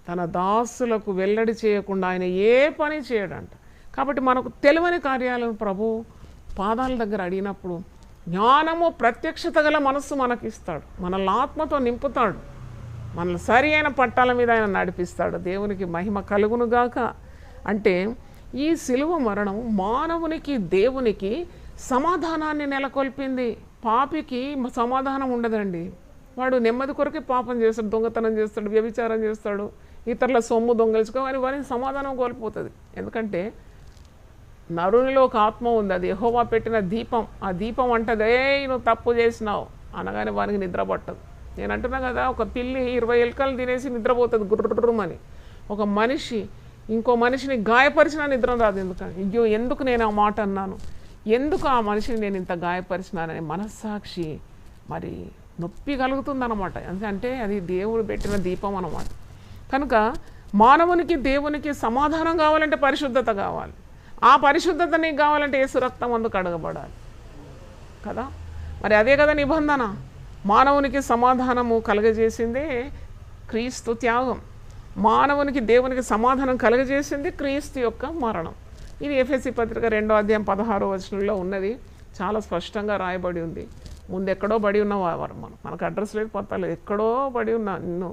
తన దాసులకు వెల్లడి చేయకుండా ఆయన ఏ పని చేయడంట. కాబట్టి మనకు తెలియని కార్యాలను ప్రభు పాదాల దగ్గర అడిగినప్పుడు జ్ఞానము ప్రత్యక్షత గల మనస్సు మనకిస్తాడు, మనల్ని ఆత్మతో నింపుతాడు, మనల్ని సరి అయిన పట్టాల మీద ఆయన నడిపిస్తాడు. దేవునికి మహిమ కలుగునుగాక. అంటే ఈ సిలువ మరణం మానవునికి దేవునికి సమాధానాన్ని నెలకొల్పింది. పాపికి సమాధానం ఉండదండి. వాడు నెమ్మది కొరకే పాపం చేస్తాడు, దొంగతనం చేస్తాడు, వ్యభిచారం చేస్తాడు, ఇతరుల సొమ్ము దొంగలుచుకోవాలి, వారికి సమాధానం కోల్పోతుంది. ఎందుకంటే నరునిలో ఒక ఆత్మ ఉంది, అది యెహోవా పెట్టిన దీపం. ఆ దీపం అంటది, నువ్వు తప్పు చేసినావు అనగానే వానికి నిద్ర పట్టదు. నేను అంటున్నా కదా, ఒక పిల్లి 20 ఎలుకలు తినేసి నిద్రపోతుంది గుర్రుమని. ఒక మనిషి ఇంకో మనిషిని గాయపరిచినా నిద్ర రాదు. ఎందుకని, అయ్యో ఎందుకు నేను ఆ మాట అన్నాను, ఎందుకు ఆ మనిషిని నేను ఇంత గాయపరిచినాననే మనస్సాక్షి మరి నొప్పి కలుగుతుందన్నమాట. అంటే అది దేవుడు పెట్టిన దీపం అన్నమాట. కనుక మానవునికి దేవునికి సమాధానం కావాలంటే పరిశుద్ధత కావాలి. ఆ పరిశుద్ధత నీకు కావాలంటే యేసు రక్తం అందుకు కడగబడాలి కదా. మరి అదే కదా నిబంధన. మానవునికి సమాధానము కలగజేసిందే క్రీస్తు త్యాగం. మానవునికి దేవునికి సమాధానం కలగజేసింది క్రీస్తు యొక్క మరణం. ఇది ఎఫెసీ పత్రిక 2వ అధ్యాయం 16వ వచనంలో ఉన్నది. చాలా స్పష్టంగా రాయబడి ఉంది. ముందు ఎక్కడో బడి ఉన్నవారు మనకు అడ్రస్ లేదు, పత్తా లేదు, ఎక్కడో బడి ఉన్న నిన్ను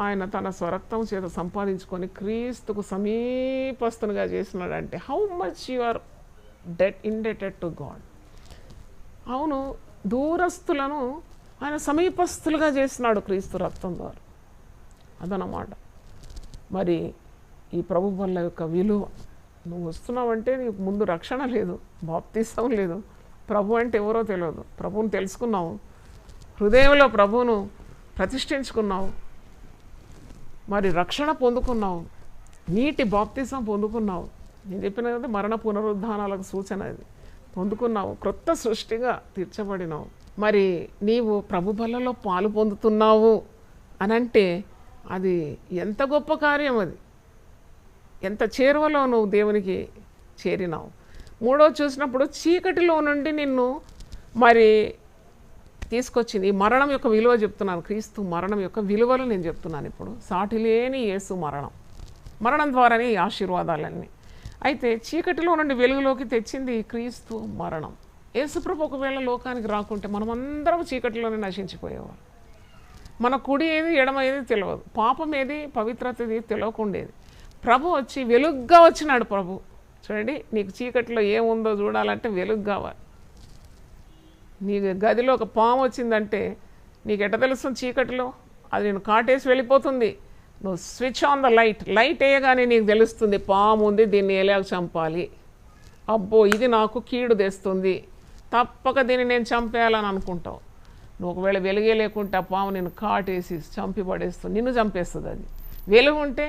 ఆయన తన స్వరక్తం చేత సంపాదించుకొని క్రీస్తుకు సమీపస్తునిగా చేసినాడంటే how much you are indebted to God. అవును, దూరస్తులను ఆయన సమీపస్తులుగా చేసినాడు క్రీస్తు రక్తం ద్వారా. అదనమాట మరి ఈ ప్రభు వల్ల యొక్క విలువ. నువ్వు వస్తున్నావంటే నీకు ముందు రక్షణ లేదు, బాప్తిసం లేదు, ప్రభు అంటే ఎవరో తెలియదు. ప్రభువుని తెలుసుకున్నావు, హృదయంలో ప్రభువును ప్రతిష్ఠించుకున్నావు, మరి రక్షణ పొందుకున్నావు, నీటి బాప్తిసం పొందుకున్నావు. నేను చెప్పిన కదా మరణ పునరుద్ధానాలకు సూచన అది. పొందుకున్నావు, క్రొత్త సృష్టిగా తీర్చబడినావు. మరి నీవు ప్రభు బలలో పాలు పొందుతున్నావు అనంటే అది ఎంత గొప్ప కార్యం, అది ఎంత చేరువలో నువ్వు దేవునికి చేరినావు. మూడో చూసినప్పుడు చీకటిలో నుండి నిన్ను మరి తీసుకొచ్చింది. ఈ మరణం యొక్క విలువ చెప్తున్నాను, క్రీస్తు మరణం యొక్క విలువలు నేను చెప్తున్నాను ఇప్పుడు. సాటి లేని యేసు మరణం ద్వారానే ఈ ఆశీర్వాదాలన్నీ. అయితే చీకటిలో నుండి వెలుగులోకి తెచ్చింది క్రీస్తు మరణం. యేసుప్రభు ఒకవేళ లోకానికి రాకుంటే మనమందరం చీకటిలోనే నశించిపోయేవారు. మన కుడి ఏది ఎడమ ఏది తెలియదు, పాపం ఏది పవిత్రత ఏది తెలియకుండేది. ప్రభు వచ్చి వెలుగ్గా వచ్చినాడు. ప్రభు చూడండి, నీకు చీకటిలో ఏముందో చూడాలంటే వెలుగు కావాలి. నీ గదిలో ఒక పాము వచ్చిందంటే నీకు ఎట్ట తెలుస్తుంది చీకటిలో? అది నేను కాటేసి వెళ్ళిపోతుంది. నువ్వు స్విచ్ ఆన్ ద లైట్ వేయగానే నీకు తెలుస్తుంది పాము ఉంది, దీన్ని ఎలాగ చంపాలి. అబ్బో ఇది నాకు కీడు తెస్తుంది, తప్పక దీన్ని నేను చంపేయాలని అనుకుంటావు. నువ్వు ఒకవేళ వెలుగే లేకుంటే ఆ పాము నేను కాటేసి చంపి పడేస్తుంది, నిన్ను చంపేస్తుంది. అది వెలుగు ఉంటే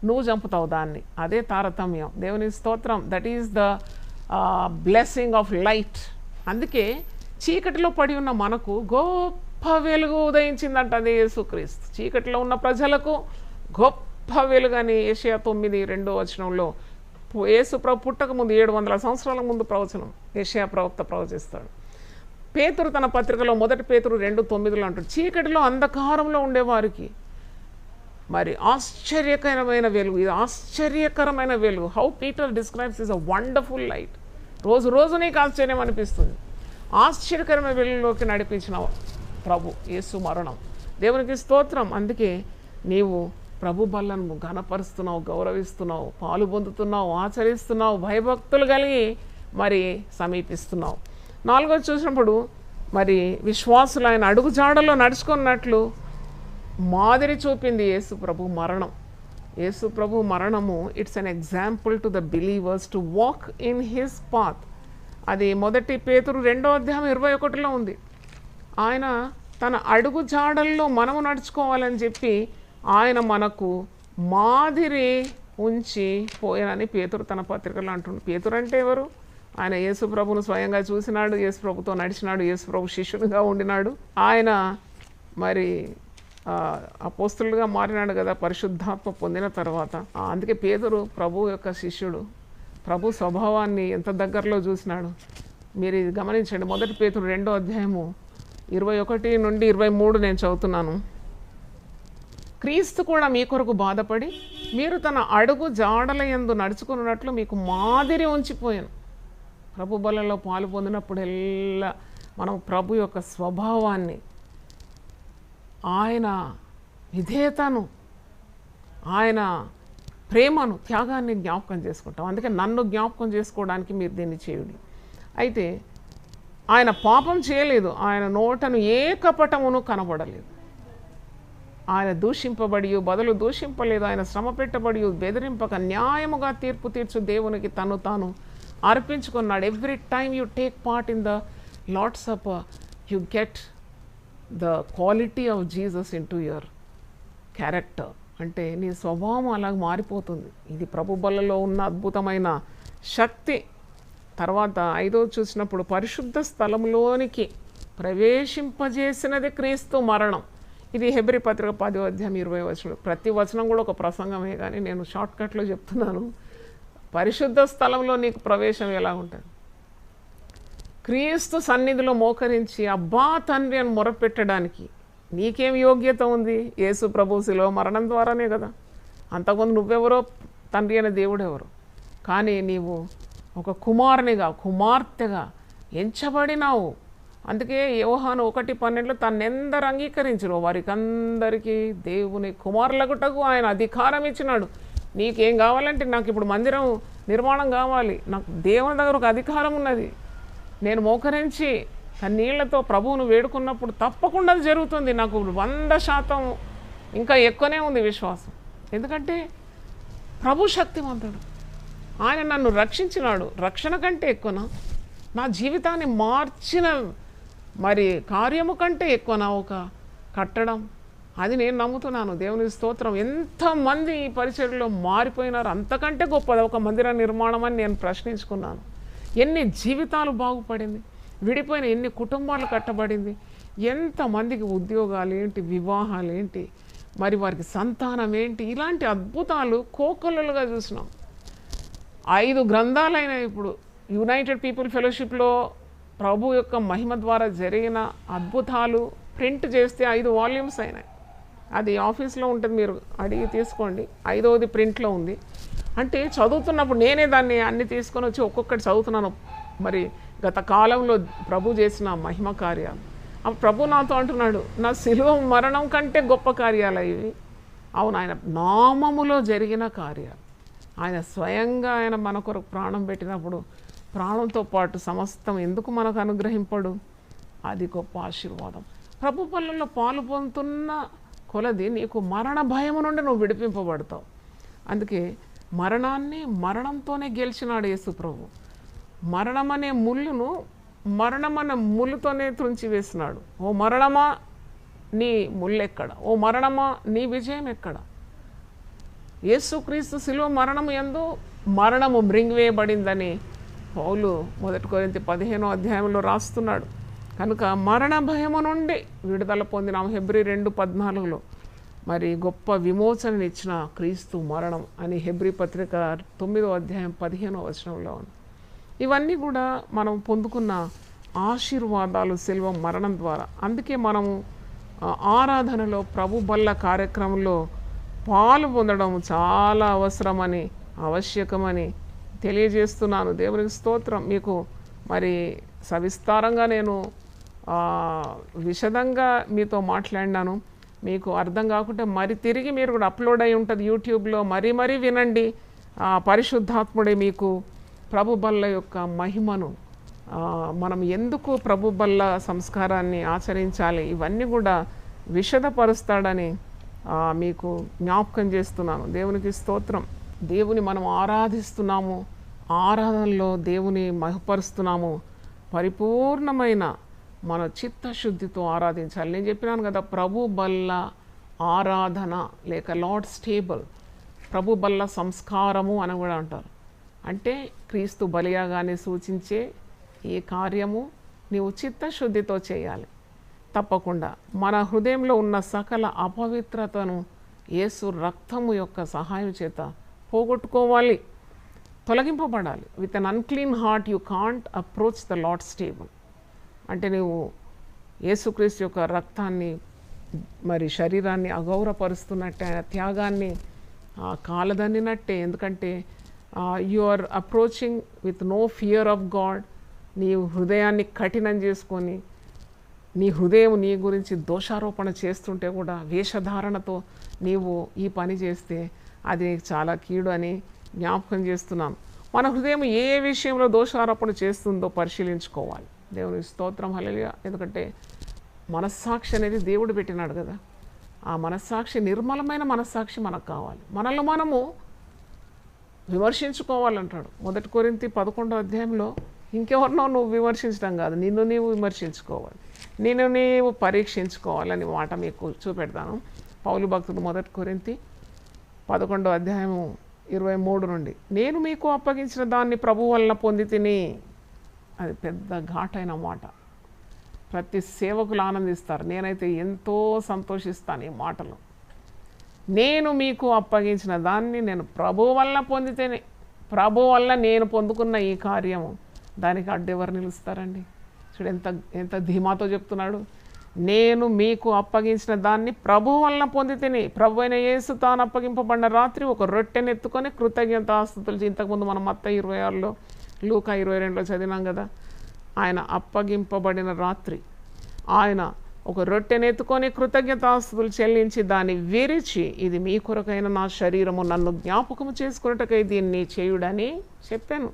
నువ్వు చంపుతావు దాన్ని. అదే తారతమ్యం. దేవుని స్తోత్రం. That is the blessing of light. అందుకే చీకటిలో పడి ఉన్న మనకు గొప్ప వెలుగు ఉదయించిందంట. అదే యేసుక్రీస్తు. చీకటిలో ఉన్న ప్రజలకు గొప్ప వెలుగని యెషయా 9:2 వచనంలో యేసు ప్రభు పుట్టక ముందు 700 సంవత్సరాల ముందు ప్రవచనం యెషయా ప్రవక్త ప్రవచిస్తాడు. పేతురు తన పత్రికలో 1 పేతురు 2:9 అంటాడు, చీకటిలో అంధకారంలో ఉండేవారికి మరి ఆశ్చర్యకరమైన వెలుగు. ఇది ఆశ్చర్యకరమైన వెలుగు. How Peter describes is a wonderful light. రోజు రోజు నీకు ఆశ్చర్యం అనిపిస్తుంది. ఆశ్చర్యకరమైన వెలుగులోకి నడిపించిన ప్రభు యేసు మరణం. దేవునికి స్తోత్రం. అందుకే నీవు ప్రభు బలను ఘనపరుస్తున్నావు, గౌరవిస్తున్నావు, పాలు పొందుతున్నావు, ఆచరిస్తున్నావు, భయభక్తులు కలిగి మరి సమీపిస్తున్నావు. 4 చూసినప్పుడు మరి విశ్వాసులు ఆయన అడుగుజాడలో నడుచుకున్నట్లు మాదిరి చూపింది యేసు ప్రభు మరణం. యేసు ప్రభు మరణము it's an example to the believers to walk in his path. అది 1 పేతురు 2వ అధ్యాయం 21లో ఉంది. ఆయన తన అడుగు జాడల్లో మనము నడుచుకోవాలని చెప్పి ఆయన మనకు మాదిరి ఉంచి పోయానని పేతురు తన పత్రికలో అంటున్నాడు. పేతురు అంటే ఎవరు? ఆయన యేసు ప్రభును స్వయంగా చూసినాడు, యేసు ప్రభుతో నడిచినాడు, యేసు ప్రభు శిష్యునిగా ఉండినాడు. ఆయన మరి అపోస్తులుగా మారినాడు కదా పరిశుద్ధాత్మ పొందిన తర్వాత. అందుకే పేతురు ప్రభు యొక్క శిష్యుడు. ప్రభు స్వభావాన్ని ఎంత దగ్గరలో చూసినాడు మీరు ఇది గమనించండి. 1 పేతురు 2వ అధ్యాయము 21 నుండి 23 నేను చదువుతున్నాను. క్రీస్తు కూడా మీ కొరకు బాధపడి మీరు తన అడుగు జాడల యందు నడుచుకున్నట్లు మీకు మాదిరి ఉంచిపోయాను. ప్రభు బలలో పాలు పొందినప్పుడెల్లా మనం ప్రభు యొక్క స్వభావాన్ని, ఆయన విధేయతను, ఆయన ప్రేమను, త్యాగాన్ని జ్ఞాపకం చేసుకుంటాం. అందుకే నన్ను జ్ఞాపకం చేసుకోవడానికి మీరు దీన్ని చేయండి. అయితే ఆయన పాపం చేయలేదు, ఆయన నోటను ఏ కపటమును కనబడలేదు. ఆయన దూషింపబడి బదులు దూషింపలేదు, ఆయన శ్రమ పెట్టబడి బెదిరింపక న్యాయముగా తీర్పు తీర్చు దేవునికి తను తాను అర్పించుకున్నాడు. Every time you take part in the Lord's supper you get the quality of Jesus into your character. అంటే నీ స్వభావం అలాగ మారిపోతుంది. ఇది ప్రభు బలలో ఉన్న అద్భుతమైన శక్తి. తర్వాత 5వ చూసినప్పుడు పరిశుద్ధ స్థలంలోనికి ప్రవేశింపజేసినది క్రీస్తు మరణం. ఇది హెబ్రీ పత్రిక 10వ అధ్యాయం 20వ వచనం. ప్రతి వచనం కూడా ఒక ప్రసంగమే, కానీ నేను షార్ట్కట్లో చెప్తున్నాను. పరిశుద్ధ స్థలంలో నీకు ప్రవేశం ఎలా ఉంటుంది? క్రీస్తు సన్నిధిలో మోకరించి అబ్బా తండ్రి అని మొరపెట్టడానికి నీకేం యోగ్యత ఉంది? యేసు ప్రభు శిలువ మరణం ద్వారానే కదా. అంతకుముందు నువ్వెవరో, తండ్రి అనే దేవుడు ఎవరు? కానీ నీవు ఒక కుమారునిగా, కుమార్తెగా ఎంచబడినావు. అందుకే యోహాను 1:12 తన్నెందరు అంగీకరించరు వారికి అందరికీ దేవుని కుమారులగుటకు ఆయన అధికారం ఇచ్చినాడు. నీకేం కావాలంటే, నాకు ఇప్పుడు మందిరం నిర్మాణం కావాలి, నాకు దేవుని దగ్గర ఒక అధికారం ఉన్నది, నేను మోకరించి కన్నీళ్లతో ప్రభువును వేడుకున్నప్పుడు తప్పకుండా అది జరుగుతుంది. నాకు 100% ఇంకా ఎక్కువనే ఉంది విశ్వాసం. ఎందుకంటే ప్రభు శక్తివంతుడు, ఆయన నన్ను రక్షించినాడు. రక్షణ కంటే ఎక్కువనా? నా జీవితాన్ని మార్చిన కార్యము కంటే ఎక్కువనా ఒక కట్టడం? అది నేను నమ్ముతున్నాను. దేవుని స్తోత్రం. ఎంతమంది ఈ పరిచర్యలో మారిపోయినారు, అంతకంటే గొప్పది ఒక మందిర నిర్మాణం అని నేను ప్రశ్నించుకున్నాను. ఎన్ని జీవితాలు బాగుపడింది, విడిపోయిన ఎన్ని కుటుంబాలు కట్టబడింది, ఎంతమందికి ఉద్యోగాలు ఏంటి, వివాహాలు ఏంటి, వారికి సంతానం ఏంటి, ఇలాంటి అద్భుతాలు కోకొల్లలుగా చూసినాం. 5 గ్రంథాలైన ఇప్పుడు యునైటెడ్ పీపుల్ ఫెలోషిప్లో ప్రభు యొక్క మహిమ ద్వారా జరిగిన అద్భుతాలు ప్రింట్ చేస్తే 5 వాల్యూమ్స్ అయినాయి. అది ఆఫీస్లో ఉంటుంది, మీరు అడిగి తీసుకోండి. 5వది ప్రింట్లో ఉంది. అంటే చదువుతున్నప్పుడు నేనే దాన్ని అన్ని తీసుకొని వచ్చి ఒక్కొక్కటి చదువుతున్నాను. గత కాలంలో ప్రభు చేసిన మహిమ కార్యాలు. ప్రభు నాతో అంటున్నాడు, నా శిలువ మరణం కంటే గొప్ప కార్యాలు ఇవి. అవును, ఆయన నామములో జరిగిన కార్యాలు. ఆయన స్వయంగా ఆయన మన కొరకు ప్రాణం పెట్టినప్పుడు ప్రాణంతో పాటు సమస్తం ఎందుకు మనకు అనుగ్రహింపడు? అది గొప్ప ఆశీర్వాదం. ప్రభు పనులలో పాలు పొందుతున్న కొలది నీకు మరణ భయము నుండి నువ్వు విడిపింపబడతావు. అందుకే మరణాన్ని మరణంతోనే గెలిచినాడు యేసు ప్రభు. మరణమనే ముళ్ళును మరణమనే ముళ్ళుతోనే త్రుంచి వేసినాడు. ఓ మరణమా నీ ముళ్ళెక్కడ? ఓ మరణమా నీ విజయం ఎక్కడ? యేసుక్రీస్తు శిలువ మరణము యందు మరణము మృంగివేయబడిందని పౌలు 1 కొరింథీ 15వ అధ్యాయంలో రాస్తున్నాడు. కనుక మరణ భయము నుండి విడుదల పొందిన హెబ్రీ 2:14లో గొప్ప విమోచననిచ్చిన క్రీస్తు మరణం అని హెబ్రీ పత్రిక 9వ అధ్యాయం 15వ వచనంలో ఉంది. ఇవన్నీ కూడా మనం పొందుకున్న ఆశీర్వాదాలు శిలువ మరణం ద్వారా. అందుకే మనము ఆరాధనలో ప్రభు బల్ల కార్యక్రమంలో పాలు పొందడం చాలా అవసరమని, ఆవశ్యకమని తెలియజేస్తున్నాను. దేవునికి స్తోత్రం. మీకు సవిస్తారంగా నేను విశదంగా మీతో మాట్లాడినాను. మీకు అర్థం కాకుంటే తిరిగి మీరు కూడా అప్లోడ్ అయి ఉంటుంది యూట్యూబ్లో. మరీ వినండి. పరిశుద్ధాత్ముడే మీకు ప్రభు బల్ల యొక్క మహిమను, మనం ఎందుకు ప్రభు బల్ల సంస్కారాన్ని ఆచరించాలి, ఇవన్నీ కూడా విశదపరుస్తాడని మీకు జ్ఞాపకం చేస్తున్నాను. దేవునికి స్తోత్రం. దేవుని మనం ఆరాధిస్తున్నాము, ఆరాధనలో దేవుని మహిమపరుస్తున్నాము. పరిపూర్ణమైన మన చిత్తశుద్ధితో ఆరాధించాలి. నేను చెప్పినాను కదా, ప్రభు బల్ల ఆరాధన లేక లార్డ్స్ టేబుల్, ప్రభు బల్ల సంస్కారము అని కూడా అంటారు. అంటే క్రీస్తు బలియాగానే సూచించే ఈ కార్యము నీవు చిత్తశుద్ధితో చేయాలి. తప్పకుండా మన హృదయంలో ఉన్న సకల అపవిత్రతను యేసు రక్తము యొక్క సహాయం చేత పోగొట్టుకోవాలి, తొలగింపబడాలి. With an unclean heart you can't approach the Lord's table. అంటే నువ్వు యేసుక్రీస్తు యొక్క రక్తాన్ని శరీరాన్ని అగౌరవపరుస్తున్నట్టే, ఆయన త్యాగాన్ని కాలదన్నినట్టే. ఎందుకంటే you are approaching with no fear of God. నీ హృదయాన్ని కఠినం చేసుకొని నీ హృదయం నీ గురించి దోషారోపణ చేస్తుంటే కూడా వేషధారణతో నీవు ఈ పని చేస్తే అది చాలా కీడు అని జ్ఞాపకం చేస్తున్నాను. మన హృదయం ఏ విషయంలో దోషారోపణ చేస్తుందో పరిశీలించుకోవాలి. దేవుని స్తోత్రం, హల్లెలూయా. ఎందుకంటే మనస్సాక్షి అనేది దేవుడు పెట్టినాడు కదా. ఆ మనస్సాక్షి, నిర్మలమైన మనస్సాక్షి మనకు కావాలి. మనల్ని మనము విమర్శించుకోవాలంటాడు 1 కొరింథీ 11వ అధ్యాయంలో. ఇంకెవరినో నువ్వు విమర్శించడం కాదు, నిన్ను నీవు విమర్శించుకోవాలి, నిన్ను నీవు పరీక్షించుకోవాలని మాట మీకు చూపెడతాను. పౌలు భక్తుడు 1 కొరింథీ 11వ అధ్యాయము 23 నుండి, నేను మీకు అప్పగించిన దాన్ని ప్రభు వలన పొంది తిని. అది పెద్ద ఘాటైన మాట. ప్రతి సేవకులు ఆనందిస్తారు. నేనైతే ఎంతో సంతోషిస్తాను ఈ మాటలు. నేను మీకు అప్పగించిన దాన్ని నేను ప్రభు వల్ల పొందితేనే, ప్రభు వల్ల నేను పొందుకున్న ఈ కార్యము, దానికి అడ్డెవరు నిలుస్తారండి? చూడు ఎంత ఎంత ధీమాతో చెప్తున్నాడు. నేను మీకు అప్పగించిన దాన్ని ప్రభు వలన పొందితేనే. ప్రభు అయిన యేసు తాను అప్పగింపబడిన రాత్రి ఒక రొట్టెని ఎత్తుకొని కృతజ్ఞతాస్తుతులు, ఇంతకుముందు మనం మత్తయి 26లో లూకా 22లో చదివినాం కదా. ఆయన అప్పగింపబడిన రాత్రి ఆయన ఒక రొట్టెని ఎత్తుకొని కృతజ్ఞతాస్తుతులు చెల్లించి దాన్ని విరిచి, ఇది మీ కొరకైన నా శరీరము, నన్ను జ్ఞాపకము చేసుకున్నట్టుకై దీన్ని చేయుడని చెప్పాను.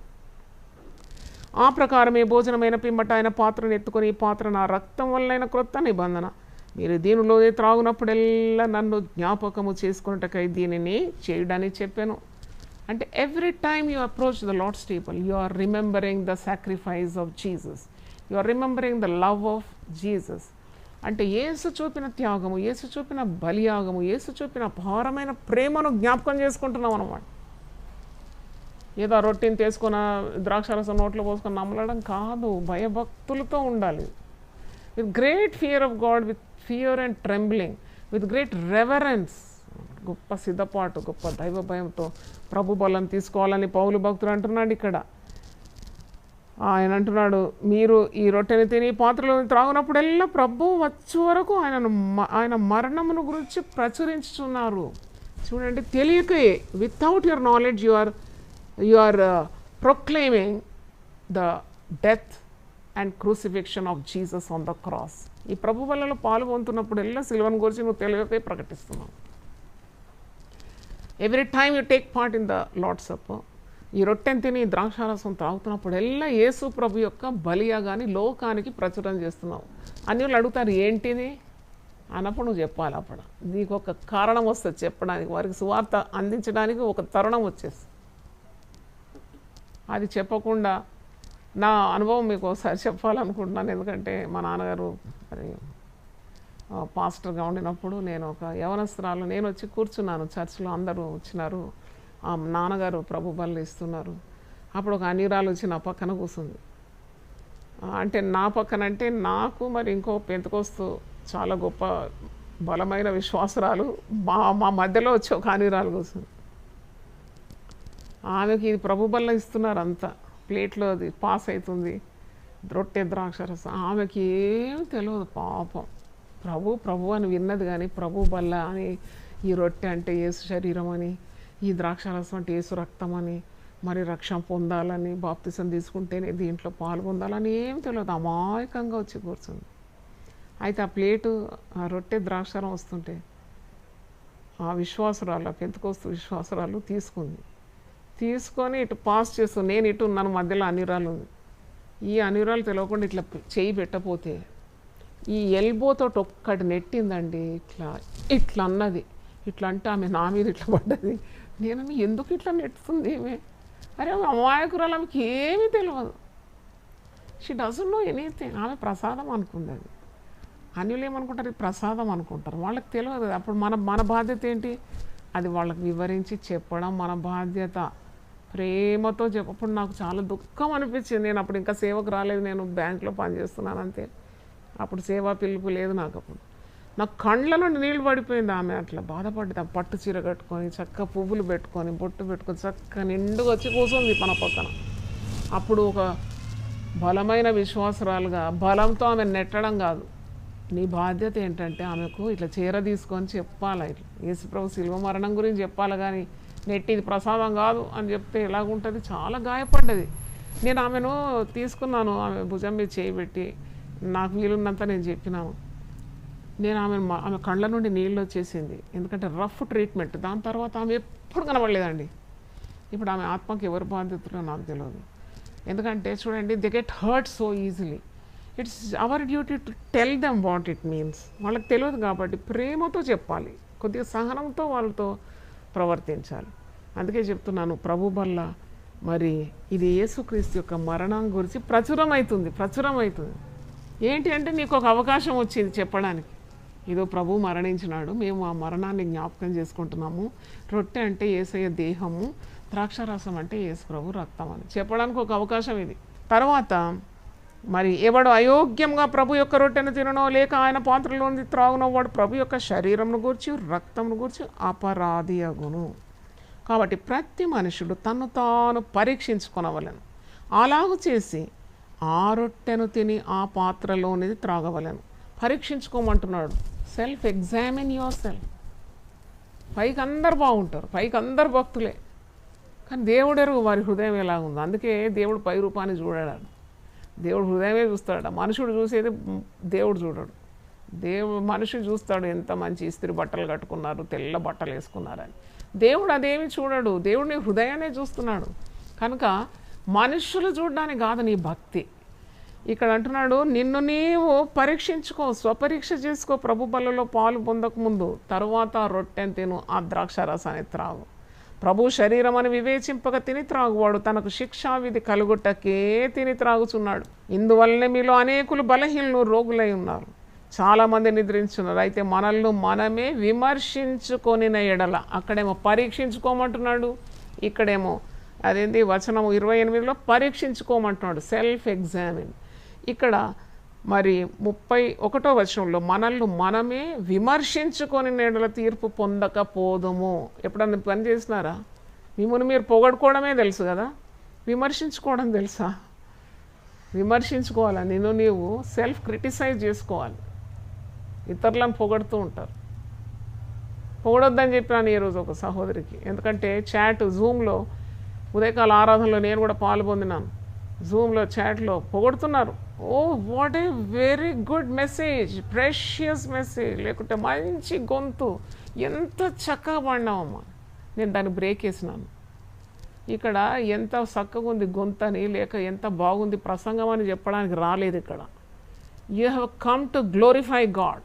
ఆ ప్రకారమే భోజనమైన పిమ్మట ఆయన పాత్రను ఎత్తుకొని, ఈ పాత్ర నా రక్తం వల్లైన క్రొత్త నిబంధన, మీరు దీనిలో త్రాగునప్పుడెల్లా నన్ను జ్ఞాపకము చేసుకున్నట్టుకై దీనిని చేయుడని చెప్పాను. అంటే every time you approach the Lord's table, you are remembering the sacrifice of Jesus, you are remembering the love of Jesus. అంటే యేసు చూపిన త్యాగము, యేసు చూపిన బలియాగము, యేసు చూపిన అపారమైన ప్రేమను జ్ఞాపకం చేసుకుంటున్నాం అన్నమాట. ఏదో రొట్టెని తీసుకున్న ద్రాక్షారసం నోట్లో పోసుకొని నమ్మలడం కాదు, భయభక్తులతో ఉండాలి. With great fear of God, with fear and trembling, with great reverence, గొప్ప సిద్ధపాటు, గొప్ప దైవ భయంతో ప్రభు బలం తీసుకోవాలని పౌలు భక్తులు అంటున్నాడు ఇక్కడ. ఆయన అంటున్నాడు, మీరు ఈ రొట్టెని తిని పాత్రలో త్రాగునప్పుడల్లా ప్రభు వచ్చే వరకు ఆయన మరణమును గురించి ప్రచురించుతున్నారు. చూడండి, తెలియకే, without your knowledge you are proclaiming the death and crucifixion of Jesus on the cross. ఈ ప్రభు వల్లలో పాల్గొంటున్నప్పుడు ఎల్లా సిలువను గురించి నువ్వు తెలియకే ప్రకటిస్తున్నావు. Every time you take part in the Lord's Supper, ఈ రొట్టెని తిని ద్రాక్షారసం తాగుతున్నప్పుడు ఎల్లా యేసు ప్రభు యొక్క బలియాగాని లోకానికి ప్రచురం చేస్తున్నావు. అన్యులు అడుగుతారు ఏంటిది అన్నప్పుడు నువ్వు చెప్పాలి. అప్పుడు నీకు ఒక కారణం వస్తుంది చెప్పడానికి, వారికి సువార్త అందించడానికి ఒక తరుణం వచ్చేసి. అది చెప్పకుండా నా అనుభవం మీకు ఒకసారి చెప్పాలనుకుంటున్నాను. ఎందుకంటే మా నాన్నగారు మరి పాస్టర్గా ఉండినప్పుడు నేను ఒక యవనస్తురాలు, నేను వచ్చి కూర్చున్నాను చర్చిలో, అందరూ వచ్చినారు, నాన్నగారు ప్రభు బలు ఇస్తున్నారు. అప్పుడు ఒక అన్యురాలు వచ్చి నా పక్కన కూర్చుంది. అంటే నా పక్కన అంటే నాకు మరి ఇంకో పెంతకోస్తు చాలా గొప్ప బలమైన విశ్వాసరాలు మా మధ్యలో వచ్చి ఒక అన్యురాలు కూర్చుంది. ఆమెకి ఇది ప్రభు బల్ల ఇస్తున్నారు, అంతా ప్లేట్లో అది పాస్ అవుతుంది, రొట్టె ద్రాక్షరసం. ఆమెకి ఏమి తెలియదు పాపం. ప్రభు అని విన్నది కానీ ప్రభు బల్ల అని, ఈ రొట్టె అంటే యేసు శరీరం అని, ఈ ద్రాక్షరసం అంటే యేసు రక్తం అని, మరి రక్షణ పొందాలని, బాప్తిసం తీసుకుంటేనే దీంట్లో పాల్గొందాలని ఏం తెలియదు. అమాయకంగా వచ్చి కూర్చుంది. అయితే ఆ ప్లేటు, ఆ రొట్టె ద్రాక్షరం వస్తుంటే ఆ విశ్వాసురాలు, పెంతకోస్తు విశ్వాసురాలు తీసుకొని ఇటు పాస్ చేస్తాను, నేను ఇటు ఉన్నాను, మధ్యలో అనిరాలు ఉంది. ఈ అనిరాలు తెలియకుండా ఇట్లా చేయి పెట్టపోతే ఈ ఎల్బోతో ఒక్కటి నెట్టిందండి. ఇట్లా అన్నది. ఇట్లా అంటే ఆమె నా మీద ఇట్లా పడ్డది. నేను ఎందుకు ఇట్లా నెట్టుతుంది ఏమే? అరే అమాయకురాలు, ఆమెకి ఏమీ తెలియదు. She doesn't know anything. ఆమె ప్రసాదం అనుకుంది. అది అన్యులు ఏమనుకుంటారు, ఇది ప్రసాదం అనుకుంటారు, వాళ్ళకి తెలియదు. అప్పుడు మన బాధ్యత ఏంటి? అది వాళ్ళకి వివరించి చెప్పడం మన బాధ్యత. ప్రేమతో అప్పుడు నాకు చాలా దుఃఖం అనిపించింది. నేను అప్పుడు ఇంకా సేవకు రాలేదు, నేను బ్యాంకులో పనిచేస్తున్నాను అంతే. అప్పుడు సేవా పిలుపు లేదు నాకు. అప్పుడు నాకు కళ్ళలో నీళ్ళు పడిపోయింది. ఆమె అట్లా బాధపడ్డది. పట్టు చీర కట్టుకొని, చక్క పువ్వులు పెట్టుకొని, బొట్టు పెట్టుకొని, చక్క నిండుగా వచ్చి కూర్చొంది మన పక్కన. అప్పుడు ఒక బలమైన విశ్వాసరాలుగా బలంతో ఆమె నెట్టడం కాదు, నీ బాధ్యత ఏంటంటే ఆమెకు ఇట్లా చీర తీసుకొని చెప్పాలి, ఇట్లా యేసుప్రభు శిలువ మరణం గురించి చెప్పాలి. కానీ నెట్టి ఇది ప్రసాదం కాదు అని చెప్తే ఎలాగుంటుంది? చాలా గాయపడ్డది. నేను ఆమెను తీసుకున్నాను, ఆమె భుజం మీద చేయబెట్టి నాకు వీలున్నంత నేను చెప్పినాను. నేను ఆమె కళ్ళ నుండి నీళ్ళు వచ్చేసింది, ఎందుకంటే రఫ్ ట్రీట్మెంట్. దాని తర్వాత ఆమె ఎప్పుడు కనబడలేదండి. ఇప్పుడు ఆమె ఆత్మకి ఎవరి బాధ్యతలో నాకు తెలియదు. ఎందుకంటే చూడండి, they get hurt so easily. It's our duty to tell them what it means. వాళ్ళకి తెలియదు కాబట్టి ప్రేమతో చెప్పాలి, కొద్దిగా సహనంతో వాళ్ళతో ప్రవర్తించాలి. అందుకే చెప్తున్నాను, ప్రభు వల్ల మరి ఇది యేసుక్రీస్తు యొక్క మరణం గురించి ప్రచురం అవుతుంది. ఏంటి అంటే నీకు ఒక అవకాశం వచ్చింది చెప్పడానికి. ఇదో ప్రభు మరణించినాడు, మేము ఆ మరణాన్ని జ్ఞాపకం చేసుకుంటున్నాము. రొట్టె అంటే యేసయ్య దేహము, ద్రాక్షారసం అంటే యేసు ప్రభు రక్తం అని చెప్పడానికి ఒక అవకాశం ఇది. తర్వాత మరి ఎవడు అయోగ్యంగా ప్రభు యొక్క రొట్టెను తిననో లేక ఆయన పాత్రలోని త్రాగునో వాడు ప్రభు యొక్క శరీరంను గూర్చి రక్తమును గూర్చి అపరాధి అగును. కాబట్టి ప్రతి మనుషుడు తన్ను తాను పరీక్షించుకొనవలెను. అలాగు చేసి ఆ రొట్టెను తిని ఆ పాత్రలోనిది త్రాగవలెను. పరీక్షించుకోమంటున్నాడు. Self examine yourself. పైకి అందరు బాగుంటారు, పైకి అందరు భక్తులే, కానీ దేవుడు ఎరుగు వారి హృదయం ఎలా ఉందో. అందుకే దేవుడు పై రూపాన్ని చూడాడు, దేవుడు హృదయమే చూస్తాడు. మనుషుడు చూసేది దేవుడు చూడడు. మనుషుడు చూస్తాడు ఎంత మంచి ఇస్త్రీ బట్టలు కట్టుకున్నారు, తెల్ల బట్టలు వేసుకున్నారని. దేవుడు అదేమి చూడడు, దేవుడిని హృదయాన్ని చూస్తున్నాడు. కనుక మనుషులు చూడడానికి కాదు నీ భక్తి. ఇక్కడ అంటున్నాడు, నిన్ను నీవు పరీక్షించుకో, స్వపరీక్ష చేసుకో. ప్రభు బలలో పాలు పొందకముందు తరువాత రొట్టెను తిను, ఆ ద్రాక్ష రసాన్ని త్రాగు. ప్రభు శరీరం అని వివేచింపక తిని త్రాగువాడు తనకు శిక్షావిధి కలుగుటకే తిని త్రాగుచున్నాడు. ఇందువల్లనే మీలో అనేకులు బలహీనులు రోగులై ఉన్నారు, చాలామంది నిద్రించున్నారు. అయితే మనల్ని మనమే విమర్శించుకొనిన ఎడల, అక్కడేమో పరీక్షించుకోమంటున్నాడు, ఇక్కడేమో అదేంటి వచనం 28లో పరీక్షించుకోమంటున్నాడు, సెల్ఫ్ ఎగ్జామిన్. ఇక్కడ మరి 31వ వచనంలో మనల్ని మనమే విమర్శించుకొని ఎడల తీర్పు పొందకపోదుము. ఎప్పుడన్నా పని చేసినారా? మిమ్మల్ని మీరు పొగడుకోవడమే తెలుసు కదా, విమర్శించుకోవడం తెలుసా? విమర్శించుకోవాలి, నిన్ను నీవు సెల్ఫ్ క్రిటిసైజ్ చేసుకోవాలి. ఇతరులను పొగడుతూ ఉంటారు. పొగడొద్దని చెప్పినాను ఈరోజు ఒక సహోదరికి. ఎందుకంటే జూమ్లో ఉదయకాల ఆరాధనలో నేను కూడా పాల్పొందినాను. జూమ్లో చాట్లో పొగడుతున్నారు. Oh what a very good message, precious message, లేకుంటే మంచి గొంతు, ఎంత చక్కగా పాడినావమ్మా. నేను దాన్ని బ్రేక్ వేసినాను. ఇక్కడ ఎంత చక్కగా ఉంది గొంతు అని, లేక ఎంత బాగుంది ప్రసంగం అని చెప్పడానికి రాలేదు. ఇక్కడ you have come to glorify God.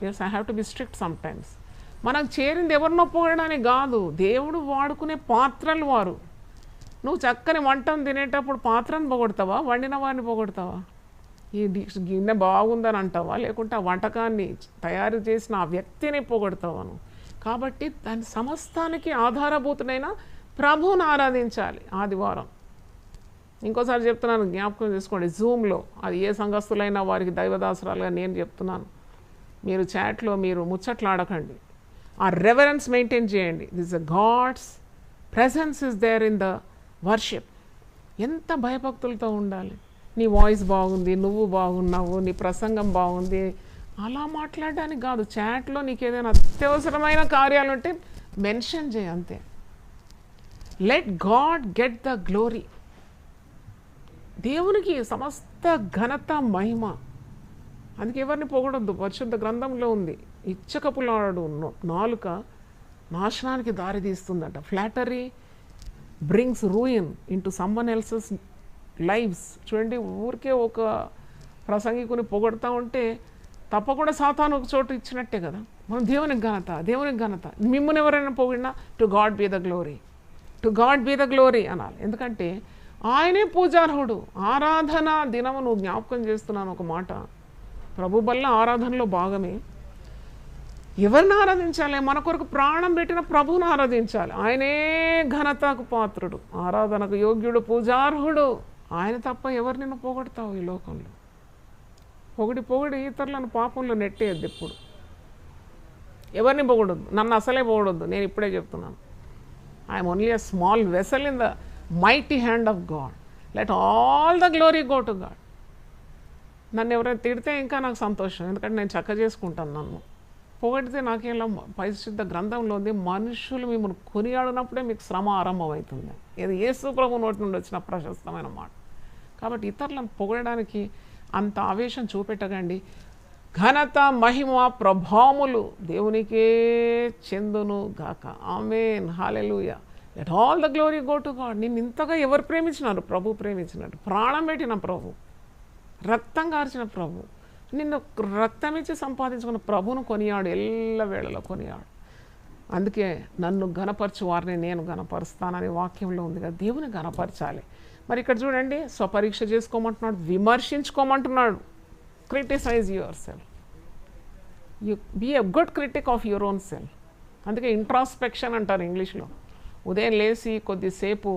Yes, I have to be strict sometimes. మనకు చేరింది ఎవరినో పొగడడానికి కాదు, దేవుడు వాడుకునే పాత్రలు వారు. నువ్వు చక్కని వంటను తినేటప్పుడు పాత్రను పొగడతావా, వండిన వారిని పొగడతావా? ఈ గిన్నె బాగుందని అంటావా, లేకుంటే ఆ వంటకాన్ని తయారు చేసిన ఆ వ్యక్తిని పొగడతావాను? కాబట్టి దాని సమస్తానికి ఆధారభూతుడైన ప్రభువును ఆరాధించాలి ఆదివారం. ఇంకోసారి చెప్తున్నాను, జ్ఞాపకం చేసుకోండి. జూమ్లో అది ఏ సంఘస్థులైనా వారికి దైవదాసరాలుగా నేను చెప్తున్నాను, మీరు చాట్లో మీరు ముచ్చట్లాడకండి, ఆ రెవరెన్స్ మెయింటైన్ చేయండి. This God's presence is there in the worship. ఎంత భయభక్తులతో ఉండాలి. నీ వాయిస్ బాగుంది, నువ్వు బాగున్నావు, నీ ప్రసంగం బాగుంది అలా మాట్లాడడానికి కాదు. చాట్లో నీకు ఏదైనా అత్యవసరమైన కార్యాలు ఉంటే మెన్షన్ చేయి, అంతే. Let God get the glory. దేవునికి సమస్త ఘనత మహిమ. అందుకే ఎవరిని పొగడొద్దు. పరిశుద్ధ గ్రంథంలో ఉంది, ఇచ్చకపులాడు నాలుక నాశనానికి దారి తీస్తుందట. Flattery brings ruin into someone else's lives. చూడండి, ఊరికే ఒక ప్రసంగికుని పొగడతా ఉంటే తప్పకుండా సాతాను ఒక చోటు ఇచ్చినట్టే కదా. మనం దేవునికి ఘనత, దేవునికి ఘనత. మిమ్మల్ని ఎవరైనా పొగిడినా to God be the glory, to God be the glory అనాలి. ఎందుకంటే ఆయనే పూజార్హుడు. ఆరాధన దినము నువ్వు జ్ఞాపకం చేస్తున్నాను ఒక మాట, ప్రభు బల్ల ఆరాధనలో భాగమే. ఎవరిని ఆరాధించాలి? మన కొరకు ప్రాణం పెట్టిన ప్రభువును ఆరాధించాలి. ఆయనే ఘనతకు పాత్రుడు, ఆరాధనకు యోగ్యుడు, పూజార్హుడు. ఆయన తప్ప ఎవరు నిన్ను పొగడతావు ఈ లోకంలో? పొగిడి ఇతరులను పాపంలో నెట్టేయద్దు. ఎప్పుడు ఎవరిని పొగడొద్దు, నన్ను అసలే పొగడొద్దు. నేను ఇప్పుడే చెప్తున్నాను, I'm only a small vessel in the mighty hand of God. Let all the glory go to God. నన్ను ఎవరైనా తిడితే ఇంకా నాకు సంతోషం, ఎందుకంటే నేను చక్క చేసుకుంటాను. నన్ను పొగడితే నాకేలా? పరిశుద్ధ గ్రంథంలో ఉంది, మనుషులు మిమ్మల్ని కొనియాడినప్పుడే మీకు శ్రమ ఆరంభమవుతుంది. ఇది యేసు ప్రభు నోటి నుండి వచ్చిన ప్రశస్తమైన మాట. కాబట్టి ఇతరులను పొగడడానికి అంత ఆవేశం చూపెట్టకండి. ఘనత, మహిమ, ప్రభావములు దేవునికే చెందును గాక. ఆమేన్, హల్లెలూయా. Let all the glory go to God. నిన్ను ఇంతగా ఎవరు ప్రేమించినారు? ప్రభు ప్రేమించినట్టు. ప్రాణం పెట్టిన ప్రభు, రక్తం కార్చిన ప్రభు, నిన్ను రక్తం ఇచ్చి సంపాదించుకున్న ప్రభువును కొనియాడు, ఎల్లవేళలో కొనియాడు. అందుకే నన్ను ఘనపరచు వారిని నేను ఘనపరుస్తానని వాక్యంలో ఉంది కదా. దేవుని ఘనపరచాలి. మరి ఇక్కడ చూడండి, స్వపరీక్ష చేసుకోమంటున్నాడు, విమర్శించుకోమంటున్నాడు. Criticise yourself. You be a good critic of your own self. అందుకే ఇంట్రాస్పెక్షన్ అంటారు ఇంగ్లీష్లో. ఉదయం లేచి కొద్దిసేపు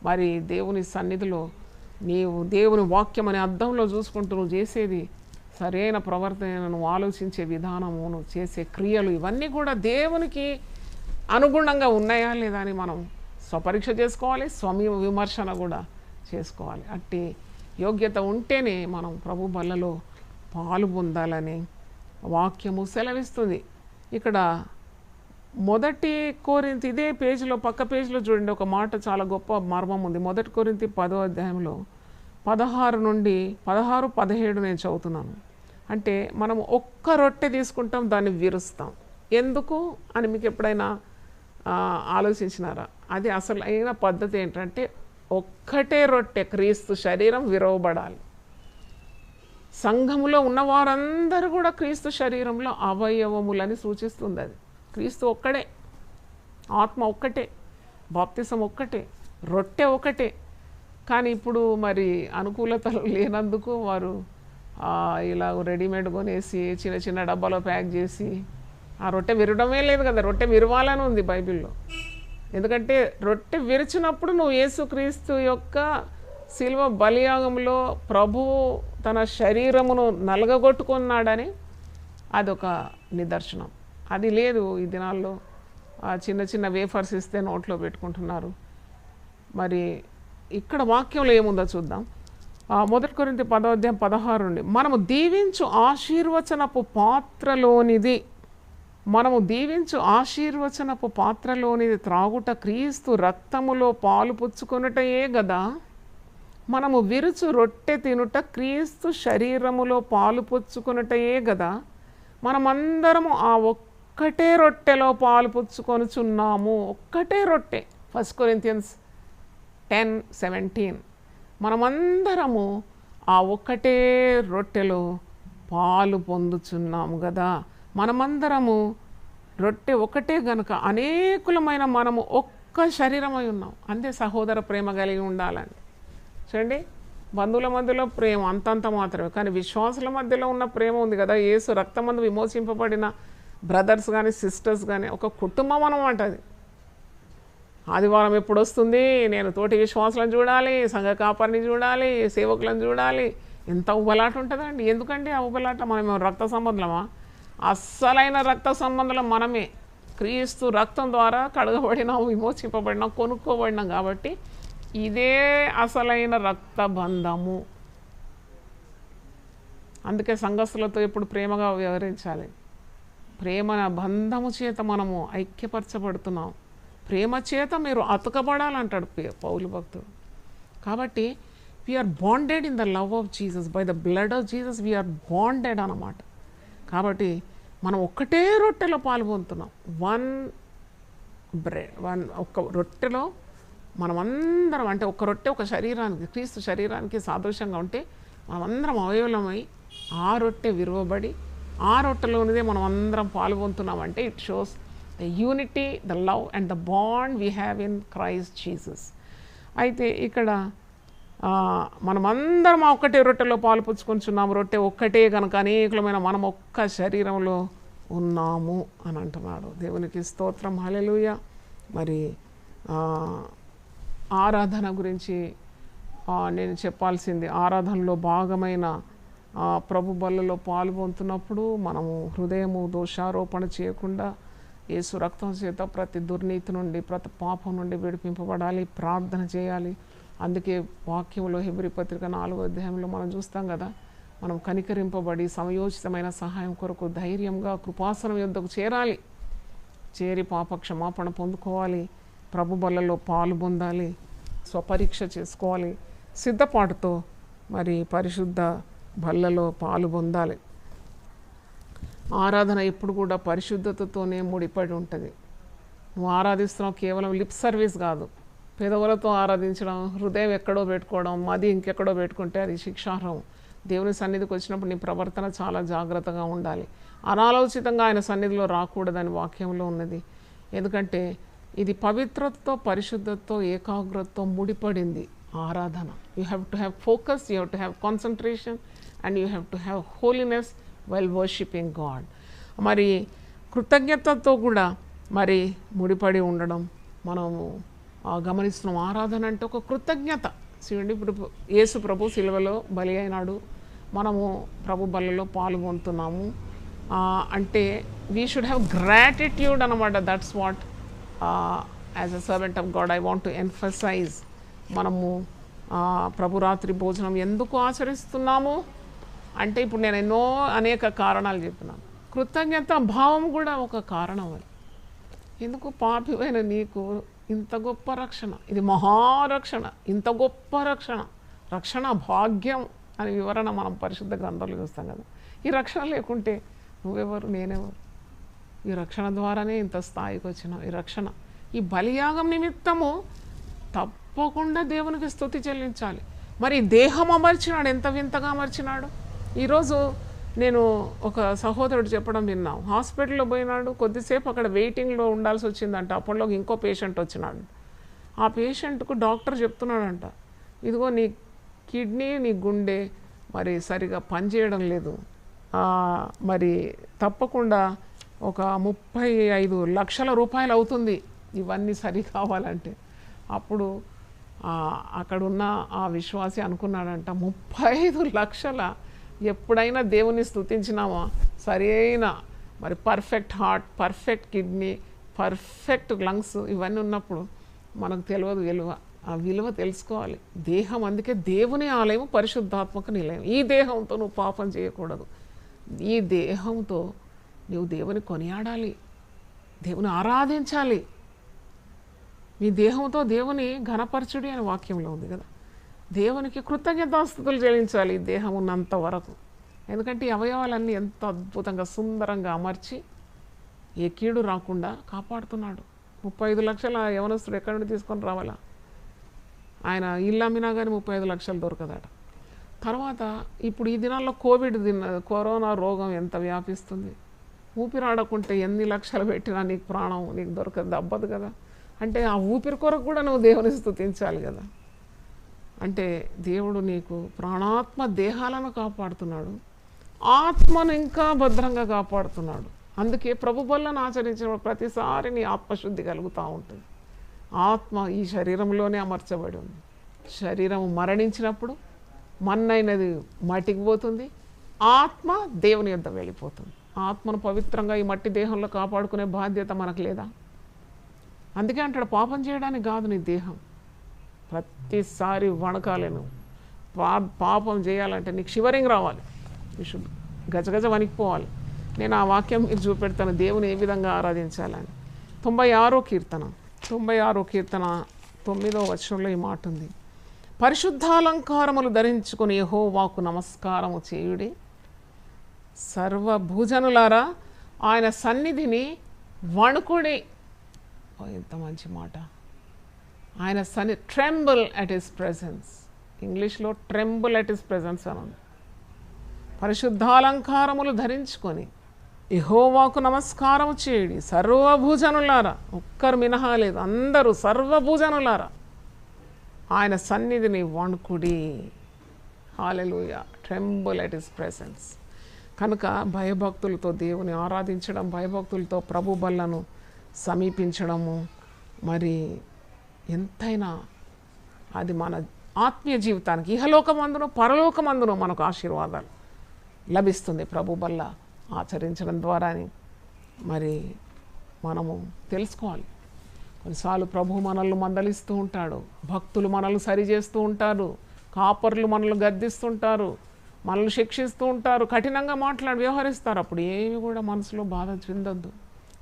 మరి దేవుని సన్నిధిలో నీవు దేవుని వాక్యం అనే అద్దంలో చూసుకుంటూ నువ్వు చేసేది సరైన ప్రవర్తన, నువ్వు ఆలోచించే విధానము, నువ్వు చేసే క్రియలు ఇవన్నీ కూడా దేవునికి అనుగుణంగా ఉన్నాయా లేదా అని మనం స్వపరీక్ష చేసుకోవాలి, స్వమీయ విమర్శన కూడా చేసుకోవాలి. అట్టి యోగ్యత ఉంటేనే మనం ప్రభు బల్లలో పాలు పొందాలని వాక్యము సెలవిస్తుంది. ఇక్కడ 1 కొరింథీ ఇదే పేజీలో, పక్క పేజీలో చూడండి, ఒక మాట చాలా గొప్ప మర్మం ఉంది. 1 కొరింథీ 10వ అధ్యాయంలో 16-17 నేను చదువుతున్నాను. అంటే మనం ఒక్క రొట్టె తీసుకుంటాం, దాన్ని విరుస్తాం. ఎందుకు అని మీకు ఎప్పుడైనా ఆలోచించినారా? అది అసలు అయిన పద్ధతి ఏంటంటే ఒక్కటే రొట్టె, క్రీస్తు శరీరం విరవబడాలి. సంఘములో ఉన్న వారందరూ కూడా క్రీస్తు శరీరంలో అవయవములని సూచిస్తుంది. అది క్రీస్తు ఒక్కడే, ఆత్మ ఒక్కటే, బాప్తిసం ఒక్కటే, రొట్టె ఒకటే. కానీ ఇప్పుడు మరి అనుకూలతలు లేనందుకు వారు ఇలా రెడీమేడ్ కొనేసి చిన్న చిన్న డబ్బాలో ప్యాక్ చేసి, ఆ రొట్టె విరవడమే లేదు కదా, రొట్టె విరవాలని ఉంది బైబిల్లో. ఎందుకంటే రొట్టె విరిచినప్పుడు నువ్వు యేసుక్రీస్తు యొక్క శిలువ బలియాగంలో ప్రభువు తన శరీరమును నలగగొట్టుకున్నాడని అదొక నిదర్శనం. అది లేదు ఈ దినాల్లో. చిన్న చిన్న వేఫర్స్ ఇస్తే నోట్లో పెట్టుకుంటున్నారు. మరి ఇక్కడ వాక్యంలో ఏముందో చూద్దాం. 1 కొరింథీ 10వ అధ్యాయం 16 నుండి, మనము దీవించు ఆశీర్వచనపు పాత్రలోనిది త్రాగుట క్రీస్తు రక్తములో పాలు పుచ్చుకొనుటయే గదా. మనము విరుచు రొట్టె తినుట క్రీస్తు శరీరములో పాలు పుచ్చుకొనుటయే గదా. మనమందరము ఆ ఒక్కటే రొట్టెలో పాలు పుచ్చుకొనుచున్నాము. ఒక్కటే రొట్టె. 1 కొరింథియన్స్ 10:17. మనమందరము ఆ ఒక్కటే రొట్టెలో పాలు పొందుచున్నాము కదా. మనమందరము రొట్టె ఒకటే గనుక అనేకులమైన మనము ఒక్క శరీరమై ఉన్నాం. అంతే సహోదర ప్రేమ కలిగి ఉండాలని. చూడండి, బంధువుల మధ్యలో ప్రేమ అంతంత మాత్రమే, కానీ విశ్వాసుల మధ్యలో ఉన్న ప్రేమ ఉంది కదా. యేసు రక్తమందు విమోచింపబడిన బ్రదర్స్ కానీ సిస్టర్స్ కానీ ఒక కుటుంబం అన్నమాట. అది ఆదివారం ఎప్పుడు వస్తుంది, నేను తోటి విశ్వాసులను చూడాలి, సంఘ కాపరిని చూడాలి, సేవకులను చూడాలి, ఎంత ఉబలాట ఉంటుందండి. ఎందుకండి ఆ ఉబలాట? మనం రక్త సంబంధమా? అస్సలైన రక్త సంబంధం మనమే. క్రీస్తు రక్తం ద్వారా కడగబడినాం, విమోచింపబడినాం, కొనుక్కోబడినాం. కాబట్టి ఇదే అసలైన రక్త బంధము. అందుకే సంఘస్థులతో ఎప్పుడు ప్రేమగా వ్యవహరించాలి. ప్రేమ బంధము చేత మనము ఐక్యపరచబడుతున్నాం. ప్రేమ చేత మీరు అతకబడాలంటాడు పౌలు భక్తుడు. కాబట్టి we're bonded in the love of Jesus, by the blood of Jesus we're bonded అన్నమాట. కాబట్టి మనం ఒక్కటే రొట్టెలో పాల్గొంటున్నాం. ఒక్క రొట్టెలో మనమందరం, అంటే ఒక రొట్టె ఒక శరీరానికి, క్రీస్తు శరీరానికి సాదృశ్యంగా ఉంటే మనమందరం అవయవమై ఆ రొట్టె విరువబడి ఆ రొట్టెలోనిదే మనం అందరం పాల్గొంటున్నాం. అంటే it shows the unity, the love and the bond we have in Christ Jesus. అయితే ఇక్కడ మనమందరం ఒక్కటే రొట్టెలో పాలు పుచ్చుకొంచున్నాము. రొట్టె ఒక్కటే కనుక అనేకులమైన మనం ఒక్క శరీరంలో ఉన్నాము అని అంటున్నాడు. దేవునికి స్తోత్రం, హల్లెలూయా. మరి ఆరాధన గురించి నేను చెప్పాల్సింది, ఆరాధనలో భాగమైన ప్రభు బల్లలో పాల్గొంటున్నప్పుడు మనము హృదయము దోషారోపణ చేయకుండా యేసు రక్తం చేత ప్రతి దుర్నీతి నుండి, ప్రతి పాపం నుండి విడిపింపబడాలి, ప్రార్థన చేయాలి. అందుకే వాక్యంలో హెబ్రీ పత్రిక 4వ అధ్యాయంలో మనం చూస్తాం కదా, మనం కనికరింపబడి సమయోచితమైన సహాయం కొరకు ధైర్యంగా కృపాసనం యొద్దకు చేరాలి. చేరి పాప క్షమాపణ పొందుకోవాలి, ప్రభు బల్లలో పాలు పొందాలి, స్వపరీక్ష చేసుకోవాలి, సిద్ధపాటుతో మరి పరిశుద్ధ బల్లలో పాలు పొందాలి. ఆరాధన ఎప్పుడు కూడా పరిశుద్ధతతోనే ముడిపడి ఉంటుంది. నువ్వు ఆరాధిస్తున్నావు కేవలం లిప్ సర్వీస్ కాదు. పెదవులతో ఆరాధించడం, హృదయం ఎక్కడో పెట్టుకోవడం, మది ఇంకెక్కడో పెట్టుకుంటే అది శిక్షార్హం. దేవుని సన్నిధికి వచ్చినప్పుడు నీ ప్రవర్తన చాలా జాగ్రత్తగా ఉండాలి. అనాలోచితంగా ఆయన సన్నిధిలో రాకూడదని వాక్యంలో ఉన్నది. ఎందుకంటే ఇది పవిత్రతతో, పరిశుద్ధతతో, ఏకాగ్రతతో ముడిపడింది ఆరాధన. You have to have focus, you have to have concentration and you have to have holiness while worshipping God. మరి కృతజ్ఞతతో కూడా మరి ముడిపడి ఉండడం మనము గమనిస్తున్నాం. ఆరాధన అంటే ఒక కృతజ్ఞత. చూడండి, ఇప్పుడు యేసు ప్రభు సిలువలో బలి అయినాడు, మనము ప్రభు బలలో పాల్గొంటున్నాము. అంటే వీ షుడ్ హ్యావ్ గ్రాటిట్యూడ్ అనమాట. That's what as a servant of God I want to emphasise. మనము ప్రభు రాత్రి భోజనం ఎందుకు ఆచరిస్తున్నాము అంటే, ఇప్పుడు నేను అనేక కారణాలు చెప్పినాను. కృతజ్ఞత భావం కూడా ఒక కారణం. అది ఎందుకు పాపివైన నీకు ఇంత గొప్ప రక్షణ, ఇది మహారక్షణ, ఇంత గొప్ప రక్షణ, రక్షణ భాగ్యం అని వివరణ మనం పరిశుద్ధ గ్రంథాలు చూస్తాం కదా. ఈ రక్షణ లేకుంటే నువ్వెవరు, నేనెవరు? ఈ రక్షణ ద్వారానే ఇంత స్థాయికి వచ్చినాం. ఈ రక్షణ, ఈ బలియాగం నిమిత్తము తప్పకుండా దేవునికి స్తుతి చెల్లించాలి. మరి దేహం అమర్చినాడు, ఎంత వింతగా అమర్చినాడు. ఈరోజు నేను ఒక సహోదరుడు చెప్పడం విన్నాం. హాస్పిటల్లో పోయినాడు, కొద్దిసేపు అక్కడ వెయిటింగ్లో ఉండాల్సి వచ్చిందంట. అప్పట్లోకి ఇంకో పేషెంట్ వచ్చినాడు. ఆ పేషెంట్కు డాక్టర్ చెప్తున్నాడంట, ఇదిగో నీ కిడ్నీ, నీ గుండె మరి సరిగా పనిచేయడం లేదు, మరి తప్పకుండా ఒక 35 లక్షల రూపాయలు అవుతుంది ఇవన్నీ సరి కావాలంటే. అప్పుడు అక్కడున్న ఆ విశ్వాసి అనుకున్నాడంట, 35 లక్షల, ఎప్పుడైనా దేవుని స్తుతించినామా? సరైన మరి perfect heart, perfect kidney, perfect lungs ఇవన్నీ ఉన్నప్పుడు మనకు తెలియదు విలువ. ఆ విలువ తెలుసుకోవాలి. దేహం, అందుకే దేవుని ఆలయం, పరిశుద్ధాత్మక నిలయం. ఈ దేహంతో నువ్వు పాపం చేయకూడదు. ఈ దేహంతో నువ్వు దేవుని కొనియాడాలి, దేవుని ఆరాధించాలి. మీ దేహంతో దేవుని ఘనపరచుడి అని వాక్యంలో ఉంది కదా. దేవునికి కృతజ్ఞతాస్తుతులు చెల్లించాలి ఈ దేహం ఉన్నంత వరకు. ఎందుకంటే ఈ అవయవాలన్నీ ఎంత అద్భుతంగా సుందరంగా అమర్చి ఏ కీడు రాకుండా కాపాడుతున్నాడు. 35 లక్షల యవనస్తుడు ఎక్కడి నుండి తీసుకొని రావాలా? ఆయన ఇల్లు అమ్మినా కానీ 35 లక్షలు దొరకదట. తర్వాత ఇప్పుడు ఈ దినాల్లో కరోనా రోగం ఎంత వ్యాపిస్తుంది. ఊపిరాడకుంటే ఎన్ని లక్షలు పెట్టినా నీకు ప్రాణం నీకు దొరకదు, దబ్బదు కదా. అంటే ఆ ఊపిరి కొరకు కూడా నువ్వు దేవుని స్తుతించాలి కదా. అంటే దేవుడు నీకు ప్రాణాత్మ దేహాలను కాపాడుతున్నాడు, ఆత్మను ఇంకా భద్రంగా కాపాడుతున్నాడు. అందుకే ప్రభు బలను ఆచరించిన ప్రతిసారి నీ ఆత్మశుద్ధి కలుగుతూ ఉంటుంది. ఆత్మ ఈ శరీరంలోనే అమర్చబడి ఉంది. శరీరం మరణించినప్పుడు మన్నైనది మట్టికి పోతుంది, ఆత్మ దేవుని యొద్ద వెళ్ళిపోతుంది. ఆత్మను పవిత్రంగా ఈ మట్టి దేహంలో కాపాడుకునే బాధ్యత మనకు లేదా? అందుకే అంటాడు, పాపం చేయడానికి కాదు నీ దేహం. ప్రతిసారి వణకాలేను. పాపం చేయాలంటే నీకు షివరింగ్ రావాలి, గజగజ వణికిపోవాలి. నేను ఆ వాక్యం మీరు చూపెడతాను, దేవుని ఏ విధంగా ఆరాధించాలని. 96వ కీర్తన 9వ వచనంలో ఈ మాట ఉంది, పరిశుద్ధాలంకారములు ధరించుకుని యెహోవాకు నమస్కారము చేయుడి, సర్వభూజనులారా ఆయన సన్నిధిని వణుకుడి. ఎంత మంచి మాట. ఆయన ట్రెంబుల్ అట్ హిస్ ప్రెజెన్స్. ఇంగ్లీష్లో ట్రెంబుల్ అట్ హిస్ ప్రెజెన్స్ అని ఉంది. పరిశుద్ధాలంకారములు ధరించుకొని యెహోవాకు నమస్కారం చేయుడి, సర్వభూజనులారా, ఒక్కరు మినహా లేదు, అందరూ సర్వభూజనులారా ఆయన సన్నిధిని వణుకుడి. హల్లెలూయా. Tremble at his presence. కనుక భయభక్తులతో దేవుని ఆరాధించడం, భయభక్తులతో ప్రభు బలను సమీపించడము మరి ఎంతైనా అది మన ఆత్మీయ జీవితానికి ఇహలోకమందును పరలోకమందును మనకు ఆశీర్వాదాలు లభిస్తుంది ప్రభు బల్ల ఆచరించడం ద్వారాని మరి మనము తెలుసుకోవాలి. కొన్నిసార్లు ప్రభు మనల్ని మందలిస్తూ ఉంటాడు, భక్తులు మనల్ని సరిచేస్తూ ఉంటారు, కాపర్లు మనల్ని గద్దిస్తుంటారు, మనల్ని శిక్షిస్తూ ఉంటారు, కఠినంగా వ్యవహరిస్తారు. అప్పుడు ఏమి కూడా మనసులో బాధ చెందొద్దు.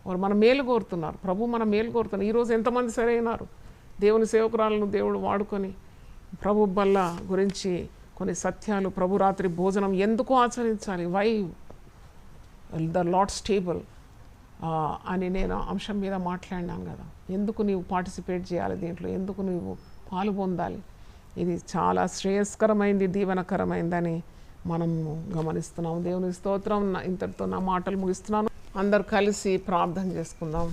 వారు మన మేలు కోరుతున్నారు, ప్రభు మన మేలు కోరుతున్నారు. ఈరోజు ఎంతమంది సరైనారు దేవుని సేవకురాలను దేవుడు వాడుకొని ప్రభు బల్ల గురించి కొన్ని సత్యాలు, ప్రభు రాత్రి భోజనం ఎందుకు ఆచరించాలి, వై ద లార్డ్స్ టేబుల్ అని నేను అంశం మీద మాట్లాడినాను కదా. ఎందుకు నీవు పార్టిసిపేట్ చేయాలి దీంట్లో, ఎందుకు నీవు పాలు పొందాలి, ఇది చాలా శ్రేయస్కరమైంది, దీవెనకరమైందని మనము గమనిస్తున్నాము. దేవుని స్తోత్రం. ఇంతటితో నా మాటలు ముగిస్తున్నాను. అందరు కలిసి ప్రార్థన చేసుకుందాం.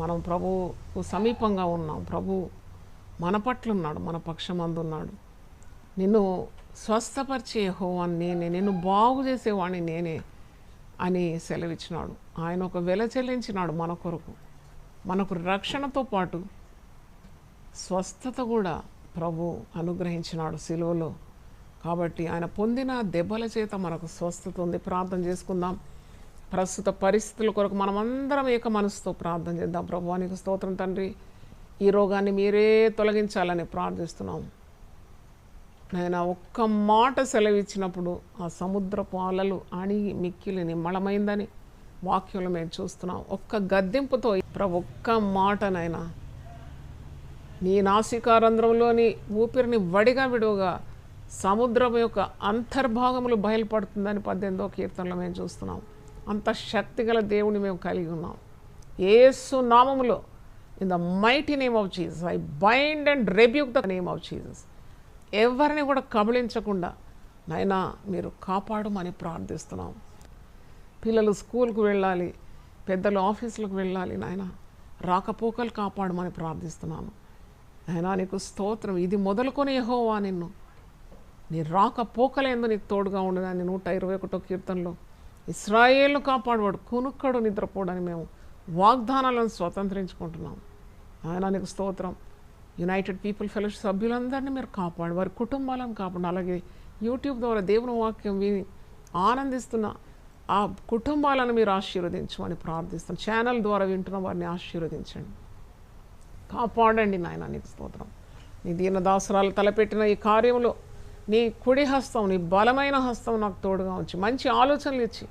మనం ప్రభువుకు సమీపంగా ఉన్నాం. ప్రభు మన పట్ల ఉన్నాడు, మన పక్షమందున్నాడు. నిన్ను స్వస్థపరిచే యెహోవాని నేనే, నిన్ను బాగు చేసేవాడిని నేనే అని సెలవిచ్చినాడు. ఆయన ఒక వెల చెల్లించినాడు మన కొరకు. మనకు రక్షణతో పాటు స్వస్థత కూడా ప్రభు అనుగ్రహించినాడు సిలువలో. కాబట్టి ఆయన పొందిన దెబ్బల చేత మనకు స్వస్థత ఉంది. ప్రార్థన చేసుకుందాం. ప్రస్తుత పరిస్థితుల కొరకు మనమందరం ఏక మనసుతో ప్రార్థన చేద్దాం. ప్రభువానికి స్తోత్రం తండ్రి, ఈ రోగాన్ని మీరే తొలగించాలని ప్రార్థిస్తున్నాం. నేను ఒక్క మాట సెలవిచ్చినప్పుడు ఆ సముద్రపు అలలు అణిగి మిక్కిలి నిమ్మళమైందని వాక్యంలో మేము చూస్తున్నాం. ఒక్క గద్దింపుతో ప్రభు ఒక్క మాటనైనా నీ నాసికారంధ్రంలోని ఊపిరిని వడిగా విడువగా సముద్రం యొక్క అంతర్భాగములు బయలుపడుతుందని 18వ కీర్తనలో మేము చూస్తున్నాం. అంత శక్తిగల దేవుని మేము కలిగి ఉన్నాం. యేసు నామములో in the mighty name of Jesus I bind and rebuke the name of Jesus. ఎవరిని కూడా కబళించకుండా నైనా మీరు కాపాడమని ప్రార్థిస్తున్నాం. పిల్లలు స్కూల్కు వెళ్ళాలి, పెద్దలు ఆఫీసులకు వెళ్ళాలి. నాయన రాకపోకలు కాపాడమని ప్రార్థిస్తున్నాను. నాయనా నీకు స్తోత్రం. ఇది మొదలుకొని యెహోవా నిన్ను నీ రాకపోకలేందు నీకు తోడుగా ఉండదని 121వ కీర్తనలో ఇశ్రాయేలును కాపాడువాడు కునుక్కడు నిద్రపోడని మేము వాగ్దానాలను స్వతంత్రించుకుంటున్నాం. ఆయన నీకు స్తోత్రం. యునైటెడ్ పీపుల్ ఫెలోషిప్ సభ్యులందరినీ మీరు కాపాడు, వారి కుటుంబాలను కాపాడు. అలాగే యూట్యూబ్ ద్వారా దేవుని వాక్యం విని ఆనందిస్తున్న ఆ కుటుంబాలను మీరు ఆశీర్వదించమని ప్రార్థిస్తాం. ఛానల్ ద్వారా వింటున్న వారిని ఆశీర్వదించండి, కాపాడండి నాయన నీకు స్తోత్రం. నీ దీనదాసరాలు తలపెట్టిన ఈ కార్యంలో నీ కుడి హస్తం, నీ బలమైన హస్తం నాకు తోడుగా ఉంచి, మంచి ఆలోచనలు ఇచ్చి,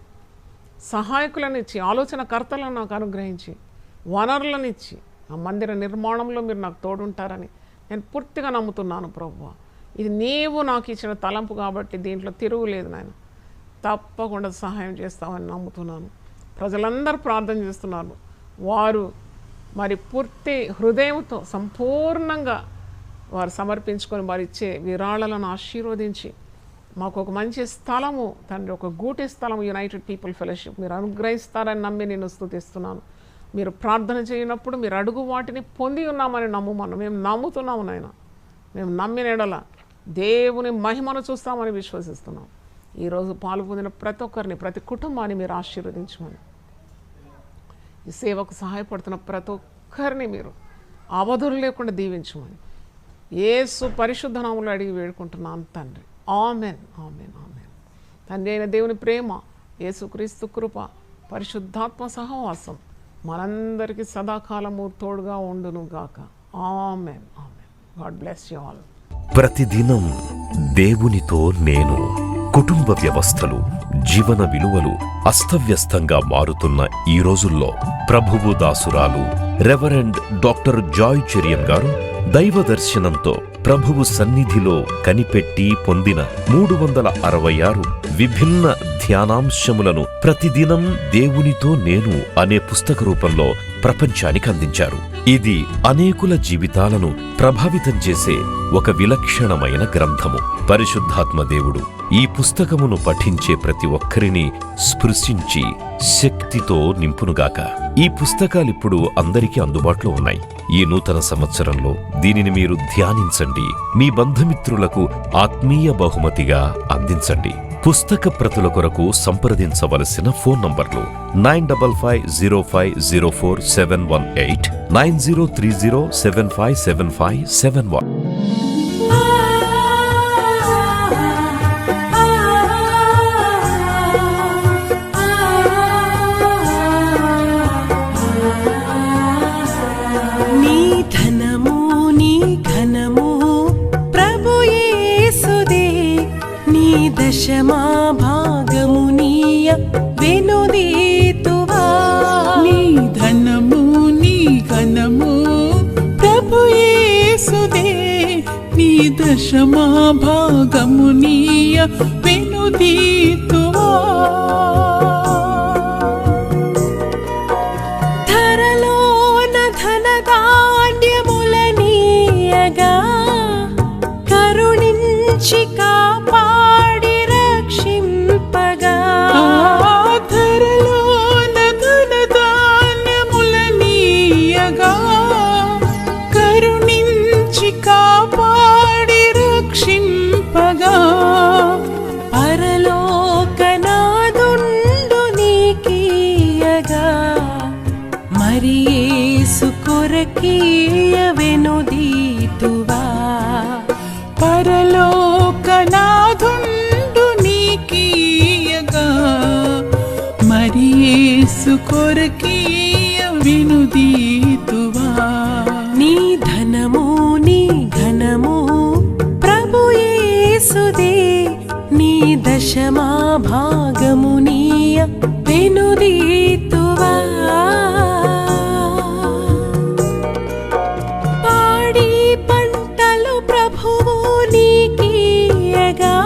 సహాయకులను ఇచ్చి, ఆలోచనకర్తలను నాకు అనుగ్రహించి, వనరులను ఇచ్చి, ఆ మందిర నిర్మాణంలో మీరు నాకు తోడుంటారని నేను పూర్తిగా నమ్ముతున్నాను ప్రభువా. ఇది నీవు నాకు ఇచ్చిన తలంపు కాబట్టి దీంట్లో తిరుగులేదు నాయన. తప్పకుండా సహాయం చేస్తామని నమ్ముతున్నాను. ప్రజలందరూ ప్రార్థన చేస్తున్నారు. వారు మరి పూర్తి హృదయంతో సంపూర్ణంగా వారు సమర్పించుకొని వారు ఇచ్చే విరాళాలను ఆశీర్వదించి మాకు ఒక మంచి స్థలము తండ్రి, ఒక గూటి స్థలము యునైటెడ్ పీపుల్ ఫెలోషిప్ మీరు అనుగ్రహిస్తారని నమ్మి నేను స్తుతిస్తున్నాను. మీరు ప్రార్థన చేయనప్పుడు మీరు అడుగు వాటిని పొంది ఉన్నామని నమ్ముమను. మేము నమ్ముతున్నాము నాయన. మేము నమ్మిన ఎడల దేవుని మహిమను చూస్తామని విశ్వసిస్తున్నాం. ఈరోజు పాలు పొందిన ప్రతి ఒక్కరిని, ప్రతి కుటుంబాన్ని మీరు ఆశీర్వదించమని, ఈ సేవకు సహాయపడుతున్న ప్రతి ఒక్కరిని మీరు అవధులు లేకుండా దీవించమని యేసు పరిశుద్ధ నామములో అడిగి వేడుకుంటున్నాను తండ్రి. Amen, amen, amen. తండ్రి అయిన దేవుని ప్రేమ, యేసుక్రీస్తు కృప, పరిశుద్ధాత్మ సహవాసం మనందరికీ సదాకాలము తోడుగా ఉండును గాక. Amen, amen. God bless you all. ప్రతిదినం దేవునితో నేను. కుటుంబ వ్యవస్థలు, జీవన విలువలు అస్తవ్యస్తంగా మారుతున్న ఈ రోజుల్లో ప్రభువు దాసురాలు రెవరెండ్ డాక్టర్ జాయ్ చెరియన్ గారు దైవ దర్శనంతో ప్రభువు సన్నిధిలో కనిపెట్టి పొందిన 366 విభిన్న ధ్యానాంశములను ప్రతిదినం దేవునితో నేను అనే పుస్తక రూపంలో ప్రపంచానికి అందించారు. ఇది అనేకుల జీవితాలను ప్రభావితం చేసే ఒక విలక్షణమైన గ్రంథము. పరిశుద్ధాత్మ దేవుడు ఈ పుస్తకమును పఠించే ప్రతి ఒక్కరిని స్పృశించి శక్తితో నింపునుగాక. ఈ పుస్తకాలిప్పుడు అందరికీ అందుబాటులో ఉన్నాయి. ఈ నూతన సంవత్సరంలో దీనిని మీరు ధ్యానించండి, మీ బంధుమిత్రులకు ఆత్మీయ బహుమతిగా అందించండి. పుస్తక ప్రతుల కొరకు సంప్రదించవలసిన ఫోన్ నంబర్లు 9550504718, 9030757571. దశమా భాగమునీయ వెనుదీతువా. నీ ధనము నీ ఘనము ప్రభు యేసుదే, నీ దశమా భాగమునీయ వెనుదీతువా. ధరలోన ధనధాన్యములనీయగా కరుణించి కాపాడి రక్షింపగా. ధరలోన ధనధాన్యములనీయగా కరుణించి కాపాడి రక్షింపగా. పరలోకనాదుండు నీకీయగా మరి యేసు కొరకీయ వెనుదీతువా. యేసు కొరకీయ వినుదీతువా నీ ధనము నీ ఘనము ప్రభు యేసుదే నీ దశమా భాగము నీయ వెనుదీతువా పాడి పంటలు ప్రభువు నీకీయగా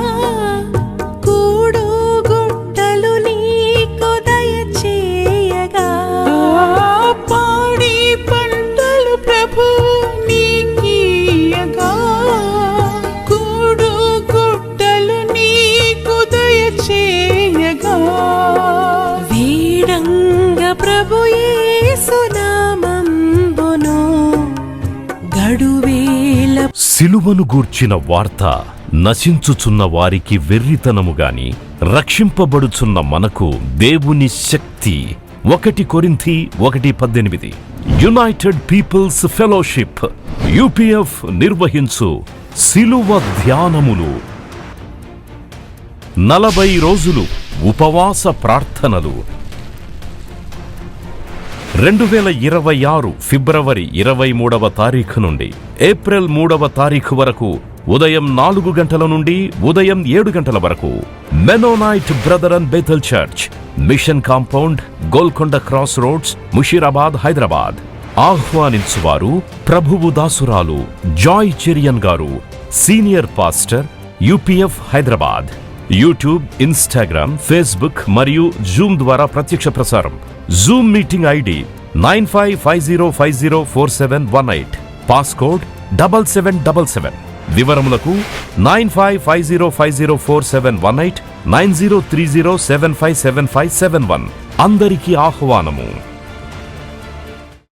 కూడు గుట్టలు నీకు దయచేయగా పాడి పంటలు ప్రభు నీకీయగా కూడు గుట్టలు నీకు దయచేయగా వీడంగ ప్రభు యేసు నామంబును గడువేల సిలువను గూర్చిన వార్త నశించుచున్న వారికి వెర్రితనము గాని రక్షింపబడుచున్న మనకు దేవుని శక్తి. 1 కొరింథీ 1:18. యునైటెడ్ పీపుల్స్ ఫెలోషిప్ యూపీఎఫ్ నిర్వహించు సిలువ ధ్యానములు. 40 రోజులు ఉపవాస ప్రార్థనలు. 2026 ఫిబ్రవరి 23వ తారీఖు నుండి ఏప్రిల్ 3వ తారీఖు వరకు ఉదయం 4 గంటల నుండి ఉదయం 7 గంటల వరకు Mennonite Brethren Bethel church, mission compound, Golconda cross roads, Musheerabad, Hyderabad. ఆహ్వానించువారు ప్రభువు దాసురాలు Joy Cherian garu, senior pastor, UPF Hyderabad. YouTube, Instagram, Facebook మరియు జూమ్ ద్వారా ప్రత్యక్ష ప్రసారం. Zoom meeting ID 9550504718, passcode 7777. వివరములకు 9550504718, 9030757571. అందరికీ ఆహ్వానము.